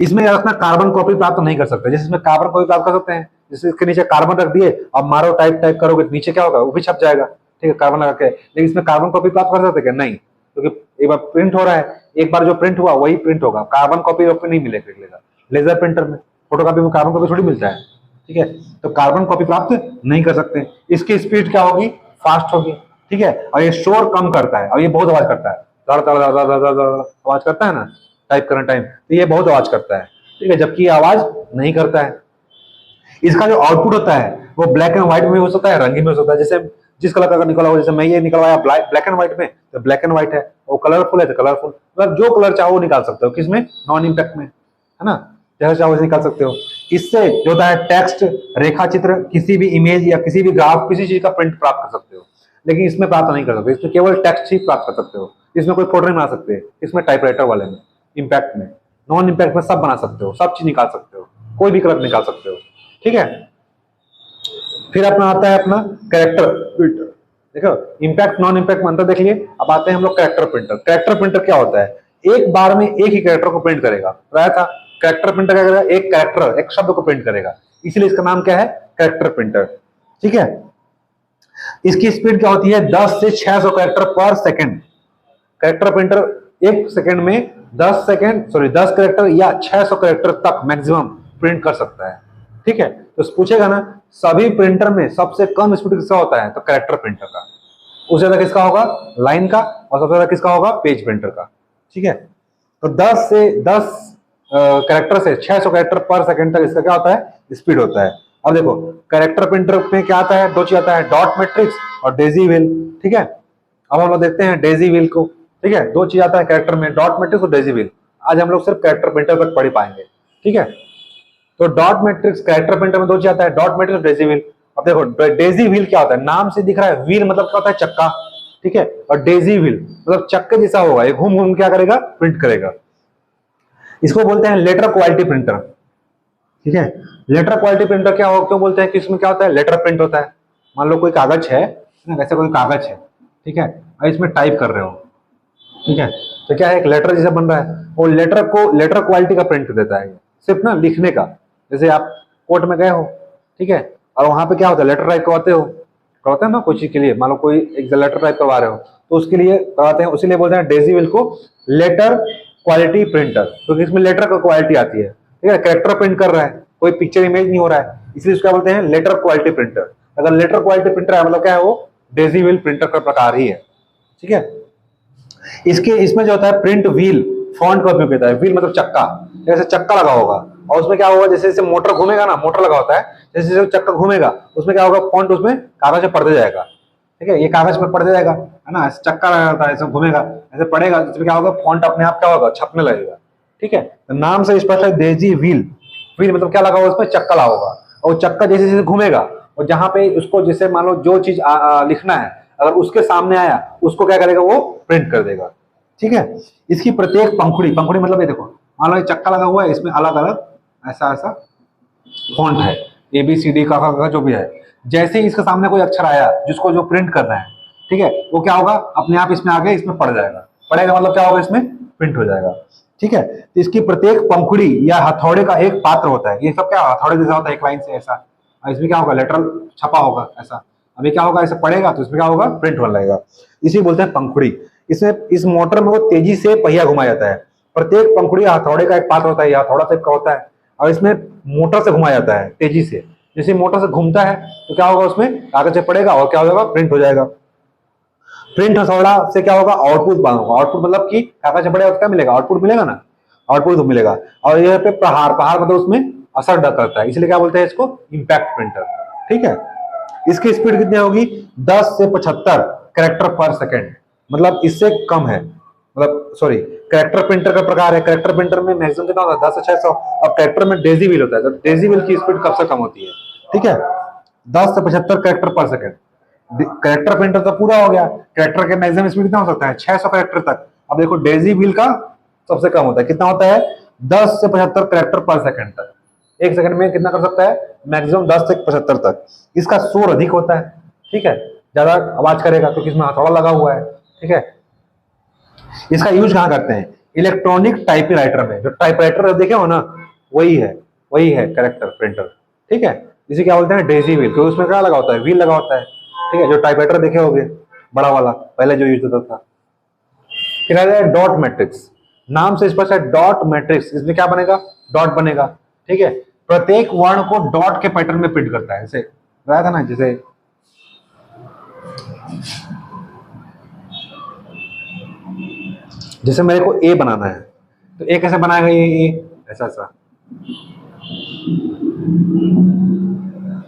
इसमें याद रखना कार्बन कॉपी प्राप्त नहीं कर सकते। जैसे इसमें कार्बन कॉपी प्राप्त कर सकते हैं, जैसे इसके नीचे कार्बन रख दिए, अब मारो टाइप टाइप करोगे तो नीचे क्या होगा, वो भी छप जाएगा, ठीक है, कार्बन लगा के। लेकिन इसमें कार्बन कॉपी प्राप्त कर सकते क्या, नहीं, क्योंकि एक बार प्रिंट हो रहा है, एक बार जो प्रिंट हुआ वही प्रिंट होगा, कार्बन कॉपी नहीं मिलेगा लेजर प्रिंटर में। फोटो कॉपी में कार्बन कॉपी थोड़ी मिलता है, ठीक है। तो कार्बन कॉपी प्राप्त नहीं कर सकते। इसकी स्पीड क्या होगी, फास्ट होगी, ठीक है। और ये शोर कम करता है, और ये बहुत आवाज करता है, दड़ दड़ दड़ दड़ दड़ दड़ आवाज करता है ना टाइप करने टाइम, तो ये बहुत आवाज करता है, ठीक है, जबकि ये आवाज नहीं करता है। इसका जो आउटपुट होता है वो ब्लैक एंड व्हाइट में हो सकता है, रंगीन में हो सकता है। जैसे जिस कलर का निकला हो, जैसे मैं ये निकलवाया ब्लैक एंड व्हाइट में, तो ब्लैक एंड व्हाइट है, वो कलरफुल है तो कलरफुल, मतलब जो कलर चाहो वो निकाल सकते हो, किसमें, नॉन इम्पैक्ट में, है ना, जैसे चाहो वैसे निकाल सकते हो। इससे जो होता है टेक्स्ट, रेखा चित्र, किसी भी इमेज या किसी भी ग्राफ, किसी चीज का प्रिंट प्राप्त कर सकते हो। लेकिन इसमें प्राप्त नहीं कर सकते, इसमें केवल टेक्स्ट ही प्राप्त कर सकते हो, इसमें कोई फोटो नहीं बना सकते, इसमें टाइपराइटर वाले में, इम्पैक्ट में। नॉन इम्पैक्ट में सब बना सकते हो, सब चीज निकाल सकते हो, कोई भी कलर निकाल सकते हो। ठीक है, फिर अपना आता है अपना कैरेक्टर प्रिंटर। देखो इंपैक्ट नॉन इंपैक्ट में अंतर देख लिए। अब आते हैं हम लोग कैरेक्टर प्रिंटर। कैरेक्टर प्रिंटर क्या होता है, एक बार में एक ही कैरेक्टर को प्रिंट करेगा। बताया था कैरेक्टर प्रिंटर क्या करेगा, एक कैरेक्टर एक शब्द को प्रिंट करेगा, इसलिए इसका नाम क्या है, कैरेक्टर प्रिंटर। ठीक है, इसकी स्पीड क्या होती है, 10 से 600 कैरेक्टर पर सेकंड। कैरेक्टर प्रिंटर एक सेकंड में 10 कैरेक्टर या 600 कैरेक्टर तक मैक्सिमम प्रिंट कर सकता है। ठीक है, तो पूछेगा ना सभी प्रिंटर में सबसे कम स्पीड किसका होता है, तो कैरेक्टर प्रिंटर का। उससे ज्यादा किसका होगा, लाइन का, और सबसे ज्यादा किसका होगा, पेज प्रिंटर का। ठीक है, तो 10 कैरेक्टर से 600 कैरेक्टर पर सेकंड तक इसका क्या होता है, स्पीड होता है। अब देखो कैरेक्टर प्रिंटर में क्या आता है, दो चीज आता है, डॉट मैट्रिक्स और डेजी व्हील। ठीक है, अब हम लोग देखते हैं डेजी व्हील को। ठीक है, दो चीज आता है कैरेक्टर में, डॉट मैट्रिक्स और डेजी व्हील। आज हम लोग सिर्फ कैरेक्टर प्रिंटर तक पढ़ ही पाएंगे। ठीक है, तो डॉट मैट्रिक्स कैरेक्टर प्रिंटर में दो चीज आता है, डॉट मैट्रिक्स और डेजी व्हील। अब देखो डेजी व्हील क्या होता है, नाम से दिख रहा है, व्हील मतलब क्या होता है, चक्का। ठीक है, और डेजी व्हील मतलब चक्के जैसा होगा, ये घूम घूम क्या करेगा, प्रिंट करेगा। इसको बोलते हैं लेटर क्वालिटी प्रिंटर। ठीक है, लेटर क्वालिटी प्रिंटर क्या हो, क्यों बोलते हैं कि इसमें क्या होता है, लेटर प्रिंट होता है। मान लो कोई कागज है ना, वैसे कोई कागज है, ठीक है, और इसमें टाइप कर रहे हो, ठीक है, तो क्या है, एक लेटर जैसा बन रहा है, वो लेटर को लेटर क्वालिटी का प्रिंट देता है, सिर्फ ना लिखने का। जैसे आप कोर्ट में गए हो, ठीक है, और वहां पे क्या होता है, लेटर टाइप करवाते हैं ना कोई चीज के लिए, मान लो कोई एक लेटर टाइप करवा रहे हो, तो उसके लिए करवाते हैं, उसीलिए बोलते हैं डेजी व्हील को लेटर क्वालिटी प्रिंटर, क्योंकि इसमें लेटर का क्वालिटी आती है। ठीक है, कैरेक्टर प्रिंट कर रहा है, कोई पिक्चर इमेज नहीं हो रहा है, इसलिए उसका बोलते हैं लेटर क्वालिटी प्रिंटर। अगर लेटर क्वालिटी प्रिंटर है मतलब क्या है, वो डेजी व्हील प्रिंटर का प्रकार ही है। ठीक है, इसमें जो होता है प्रिंट व्हील, फॉन्ट का उपयोग होता है। व्हील मतलब चक्का, जैसे चक्का लगा होगा, और उसमें क्या होगा, जैसे जैसे मोटर घूमेगा ना, मोटर लगा होता है, जैसे जैसे चक्का घूमेगा उसमें क्या होगा, फॉन्ट उसमें कागज में पड़ते जाएगा। ठीक है, ये कागज में पड़ते जाएगा, है ना, ऐसे चक्का लगा होता है, ऐसे घूमेगा, ऐसे पड़ेगा, इसमें क्या होगा, फॉन्ट अपने आप क्या होगा, छपने लगेगा। ठीक है, तो नाम से स्पष्ट है डेजी व्हील। व्हील मतलब क्या लगा होगा, उसमें चक्का लगा होगा, और चक्का जैसे जैसे घूमेगा, और जहां पे उसको जैसे मान लो जो चीज लिखना है, अगर उसके सामने आया, उसको क्या करेगा, वो प्रिंट कर देगा। ठीक है, इसकी प्रत्येक पंखुड़ी, पंखुड़ी मतलब ये देखो, मान लो ये चक्का लगा हुआ है, इसमें अलग अलग ऐसा ऐसा फॉन्ट है, ABCD का जो भी है, जैसे ही इसके सामने कोई अक्षर आया जिसको जो प्रिंट करना है, ठीक है, वो क्या होगा, अपने आप इसमें आगे इसमें पड़ जाएगा, पड़ेगा मतलब क्या होगा, इसमें प्रिंट हो जाएगा। ठीक है, तो इसकी प्रत्येक पंखुड़ी या हथौड़े का एक पात्र होता है, ये सब क्या हथौड़े जैसा होता है, एक लाइन से ऐसा, और इसमें क्या होगा, लेटर छपा होगा ऐसा, अभी क्या होगा, ऐसे पड़ेगा तो इसमें क्या होगा, प्रिंट होने लगेगा, इसी बोलते हैं पंखुड़ी। इसमें इस मोटर में वो तेजी से पहिया घुमाया जाता है, प्रत्येक पंखुड़ी हथौड़े का एक पात्र होता है, या हथौड़ा टाइप का होता है, और इसमें मोटर से घुमाया जाता है तेजी से। जैसे मोटर से घूमता है तो क्या होगा, उसमें कागज से पड़ेगा और क्या हो जाएगा, प्रिंट हो जाएगा। प्रिंट हथौड़ा से क्या होगा, आउटपुट होगा, आउटपुट मतलब कि कागज से पड़ेगा तो क्या मिलेगा, आउटपुट मिलेगा ना, आउटपुट मिलेगा। और यहाँ पे प्रहार, प्रहार मतलब उसमें असर करता है, इसलिए क्या बोलते हैं इसको, इंपैक्ट प्रिंटर। ठीक है, इसकी स्पीड कितनी होगी, 10 से 75 कैरेक्टर पर सेकेंड, मतलब इससे कम है, मतलब सॉरी, कैरेक्टर प्रिंटर का प्रकार है, कैरेक्टर प्रिंटर में मैक्सिमम कितना होता है, 10 से 600। अब कैरेक्टर में डेजी व्हील होता है, तो डेजी व्हील की स्पीड कब से कम होती है, ठीक है, 10 से 75 कैरेक्टर पर सेकेंड। कैरेक्टर प्रिंटर तो पूरा हो गया, कैरेक्टर के मैक्सिमम स्पीड कितना हो सकता है, 600 कैरेक्टर तक। अब देखो डेजी व्हील का सबसे कम होता है, कितना होता है, 10 से 75 कैरेक्टर पर सेकेंड तक। एक सेकंड में कितना कर सकता है, मैक्सिमम 10 से 75 तक। इसका शोर अधिक होता है, ठीक है, ज्यादा आवाज करेगा क्योंकि इसमें हथौड़ा लगा हुआ है। ठीक है, इसका यूज कहां करते हैं, इलेक्ट्रॉनिक टाइपराइटर में, जो टाइपराइटर देखे हो ना, वही है कैरेक्टर प्रिंटर। ठीक है, इसे क्या बोलते हैं, डेजी व्हील, क्योंकि उसमें क्या लगा होता है, व्हील लगा होता है। ठीक है, जो टाइपराइटर देखे होंगे बड़ा वाला, पहले जो यूज होता था। फिर आ जाए डॉट मैट्रिक्स, नाम से स्पष्ट है, डॉट मैट्रिक्स, इसमें क्या बनेगा, डॉट बनेगा। ठीक है, प्रत्येक वर्ण को डॉट के पैटर्न में प्रिंट करता है, जैसे बताया था ना, जैसे मेरे को ए बनाना है, तो ए कैसे बनाएगा, ये ऐसा ऐसा,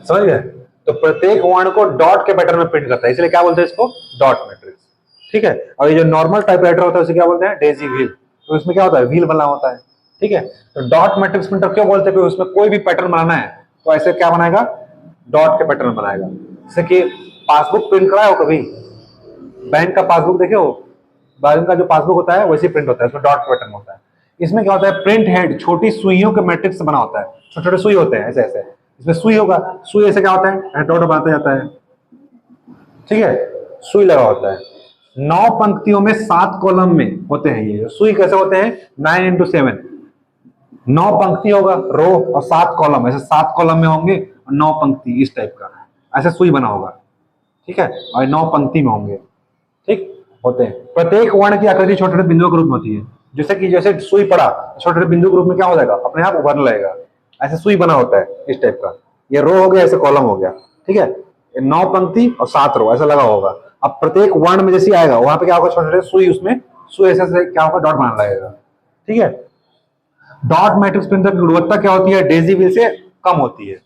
समझ गए। तो प्रत्येक वर्ण को डॉट के पैटर्न में प्रिंट करता है, इसलिए क्या बोलते हैं इसको, डॉट मैट्रिक्स। ठीक है, और ये जो नॉर्मल टाइपराइटर होता है उसे क्या बोलते हैं, डेजी व्हील, तो इसमें क्या होता है, व्हील बना होता है। ठीक है, तो डॉट मैट्रिक्स प्रिंटर क्यों बोलते हैं, उसमें कोई भी पैटर्न बनाना है तो ऐसे क्या बनाएगा, डॉट के पैटर्न बनाएगा। जैसे कि पासबुक प्रिंट कराया हो कभी, बैंक का पासबुक देखे हो, बैंक का जो पासबुक होता है वैसे प्रिंट होता है, उसमें डॉट पैटर्न होता है। इसमें क्या होता है, प्रिंट हेड छोटी सुइयों के मैट्रिक्स से बना होता है, छोटे छोटे सुई होते हैं ऐसे ऐसे, इसमें सुई होगा, सुई ऐसे क्या होता है, डॉट बनाता जाता है, ठीक है, सुई लगा होता है। 9 पंक्तियों में 7 कॉलम में होते हैं ये सुई। कैसे होते हैं, 9 × 7, 9 पंक्ति होगा रो और 7 कॉलम, ऐसे 7 कॉलम में होंगे और 9 पंक्ति इस टाइप का ऐसे सुई बना होगा, ठीक है, और 9 पंक्ति में होंगे, ठीक होते हैं। प्रत्येक वर्ण की आकृति छोटे छोटे बिंदुओं के रूप में होती है, जैसे कि जैसे सुई पड़ा छोटे छोटे बिंदु के रूप में क्या हो जाएगा, अपने आप उभरने लगेगा, ऐसे सुई बना होता है इस टाइप का। ये रो हो गया, ऐसे कॉलम हो गया, ठीक है, 9 पंक्ति और 7 रो ऐसा लगा होगा। अब प्रत्येक वर्ण में जैसे आएगा वहां पे क्या होगा, छोटे छोटे सुई, उसमें सुई ऐसे क्या होगा, डॉट बनाने लगेगा, ठीक है। डॉट मैट्रिक्स प्रिंटर की गुणवत्ता क्या होती है, डेजी व्हील से कम होती है।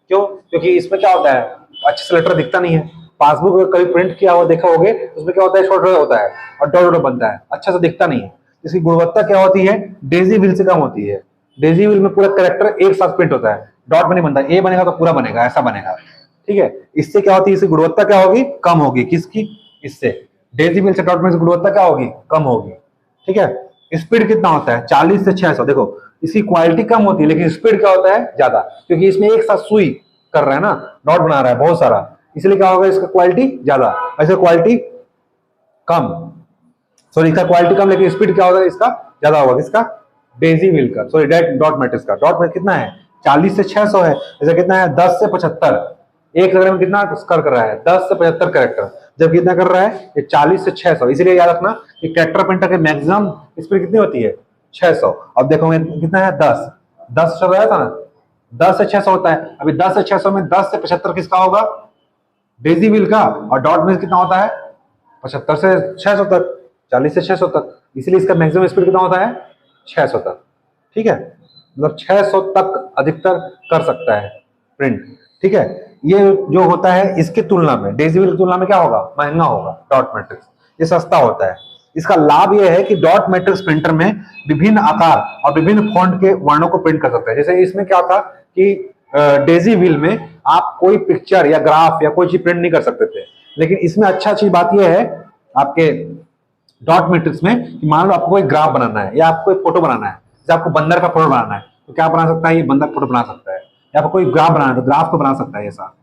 क्यों, क्योंकि इसमें क्या होता है, अच्छे से लेटर दिखता नहीं है। पासबुक अगर कभी प्रिंट किया हुआ देखा होगे उसमें क्या होता है, छोटा होता है और डॉट डॉट बनता है, अच्छा से दिखता नहीं है। इसकी गुणवत्ता क्या होती है, डेजी व्हील से कम होती है। डेजी व्हील में पूरा कैरेक्टर एक साथ प्रिंट होता है, डॉट में नहीं बनता, ए बनेगा तो पूरा बनेगा, ऐसा बनेगा, ठीक है। इससे क्या होती है, इसकी गुणवत्ता क्या होगी, कम होगी। किसकी, इससे डेजी व्हील से डॉट में गुणवत्ता क्या होगी, कम होगी, ठीक है। स्पीड कितना होता है, 40 से 600। देखो इसकी क्वालिटी कम होती है लेकिन स्पीड क्या होता है, ज्यादा, क्योंकि इसमें एक साथ सुई कर रहा है ना, डॉट बना रहा है बहुत सारा, इसलिए क्या होगा, इसका क्वालिटी ज्यादा, ऐसे क्वालिटी कम, सॉरी इसका क्वालिटी कम लेकिन स्पीड क्या होगा, इसका ज्यादा होगा। किसका, डेजी व्हील का, सॉरी डॉट मैट्रिक्स का। डॉट में कितना है, 40 से 600 है, जैसे कितना है, 10 से 75। एक सेकंड में कितना कर रहा है, 10 से 75 कैरेक्टर, जब कितना कर रहा है, ये 40 से 600। इसीलिए याद रखना कि कैरेक्टर प्रिंटर की मैक्सिमम स्पीड कितनी होती है, 600। अब देखो कितना है, 10 चल रहा था ना, 10 से 600 होता है। अभी 10 से 600 में 10 से 75 किसका होगा, डेजी व्हील का, और डॉट में कितना होता है, 75 से 600 तक, 40 से 600 तक, इसलिए इसका मैक्सिमम स्पीड कितना होता है, 600 तक, ठीक है। मतलब 600 तक अधिकतर कर सकता है प्रिंट, ठीक है। ये जो होता है इसकी तुलना में, डेजी व्हील की तुलना में क्या होगा, महंगा होगा डॉट मैट्रिक्स, ये सस्ता होता है। इसका लाभ यह है कि डॉट मैट्रिक्स प्रिंटर में विभिन्न आकार और विभिन्न फॉन्ट के वर्णों को प्रिंट कर सकते हैं। जैसे इसमें क्या था कि डेजी व्हील में आप कोई पिक्चर या ग्राफ या कोई चीज प्रिंट नहीं कर सकते थे, लेकिन इसमें अच्छा चीज बात यह है आपके डॉट मैट्रिक्स में कि मान लो आपको कोई ग्राफ बनाना है या आपको कोई फोटो बनाना है, जैसे आपको बंदर का फोटो बनाना है तो क्या बना सकता है, ये बंदर फोटो बना सकता है, या आपको कोई ग्राफ बनाना है तो ग्राफ को बना सकता है ऐसा,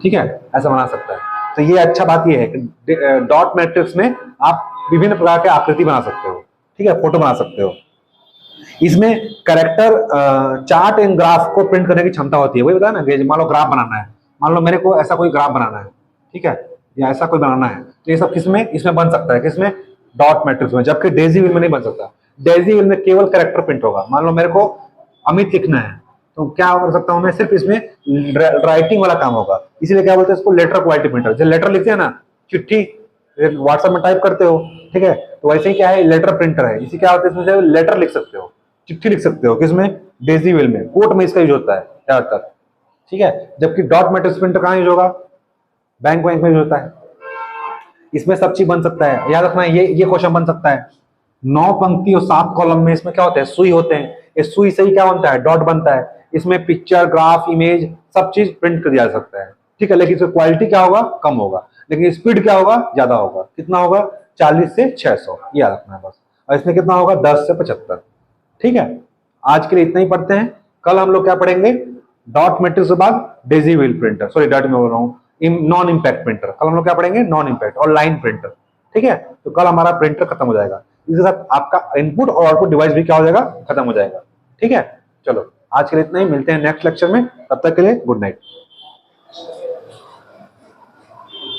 ठीक है, ऐसा बना सकता है। तो ये अच्छा बात ये है कि डॉट मैट्रिक्स में आप विभिन्न प्रकार के आकृति बना सकते हो, ठीक है, फोटो बना सकते हो। इसमें कैरेक्टर चार्ट एंड ग्राफ को प्रिंट करने की क्षमता होती है। वही बताया ना कि मान लो ग्राफ बनाना है, मान लो मेरे को ऐसा कोई ग्राफ बनाना है, ठीक है, या ऐसा कोई बनाना है, तो ये सब किसमें, इसमें बन सकता है, किसमें, डॉट मैट्रिक्स में, जबकि डेजी व्हील में नहीं बन सकता। डेजी व्हील में केवल कैरेक्टर प्रिंट होगा। मान लो मेरे को अमित लिखना है तो क्या कर सकता हूं मैं, सिर्फ इसमें राइटिंग वाला काम होगा, इसीलिए क्या बोलते हैं इसको, लेटर क्वालिटी प्रिंटर। जब लेटर लिखते हैं ना, चिट्ठी व्हाट्सएप में टाइप करते हो, ठीक है, तो वैसे ही क्या है, लेटर प्रिंटर है। इसी क्या होता है, इसमें लेटर लिख सकते हो, चिट्ठी लिख सकते हो, किसमें, डेजी व्हील में। कोर्ट में इसका यूज होता है ज्यादातर, ठीक है, जबकि डॉट मैट्रिक्स प्रिंटर कहाँ यूज होगा, बैंक में यूज होता है। इसमें सब चीज बन सकता है, याद रखना ये क्वेश्चन बन सकता है। 9 पंक्ति और 7 कॉलम में इसमें क्या होता है, सुई होते हैं, इस सुई से ही क्या बनता है, डॉट बनता है। इसमें पिक्चर, ग्राफ, इमेज सब चीज प्रिंट कर दिया जा सकता है, ठीक है, लेकिन इसकी क्वालिटी क्या होगा, कम होगा, लेकिन स्पीड क्या होगा, ज्यादा होगा। कितना होगा, 40 से 600, ये याद रखना है बस। और इसमें कितना होगा, 10 से 75, ठीक है। आज के लिए इतना ही पढ़ते हैं। कल हम लोग क्या पढ़ेंगे, डॉट मैट्रिक्स के बाद Daisy wheel printer, sorry dot में बोल रहा हूँ, नॉन इम्पैक्ट प्रिंटर। कल हम लोग क्या पढ़ेंगे, नॉन इम्पैक्ट और लाइन प्रिंटर, ठीक है। तो कल हमारा प्रिंटर खत्म हो जाएगा, इसके साथ आपका इनपुट और आउटपुट डिवाइस भी क्या हो जाएगा, खत्म हो जाएगा, ठीक है। चलो आज के लिए इतना ही, मिलते हैं नेक्स्ट लेक्चर में, तब तक के लिए गुड नाइट।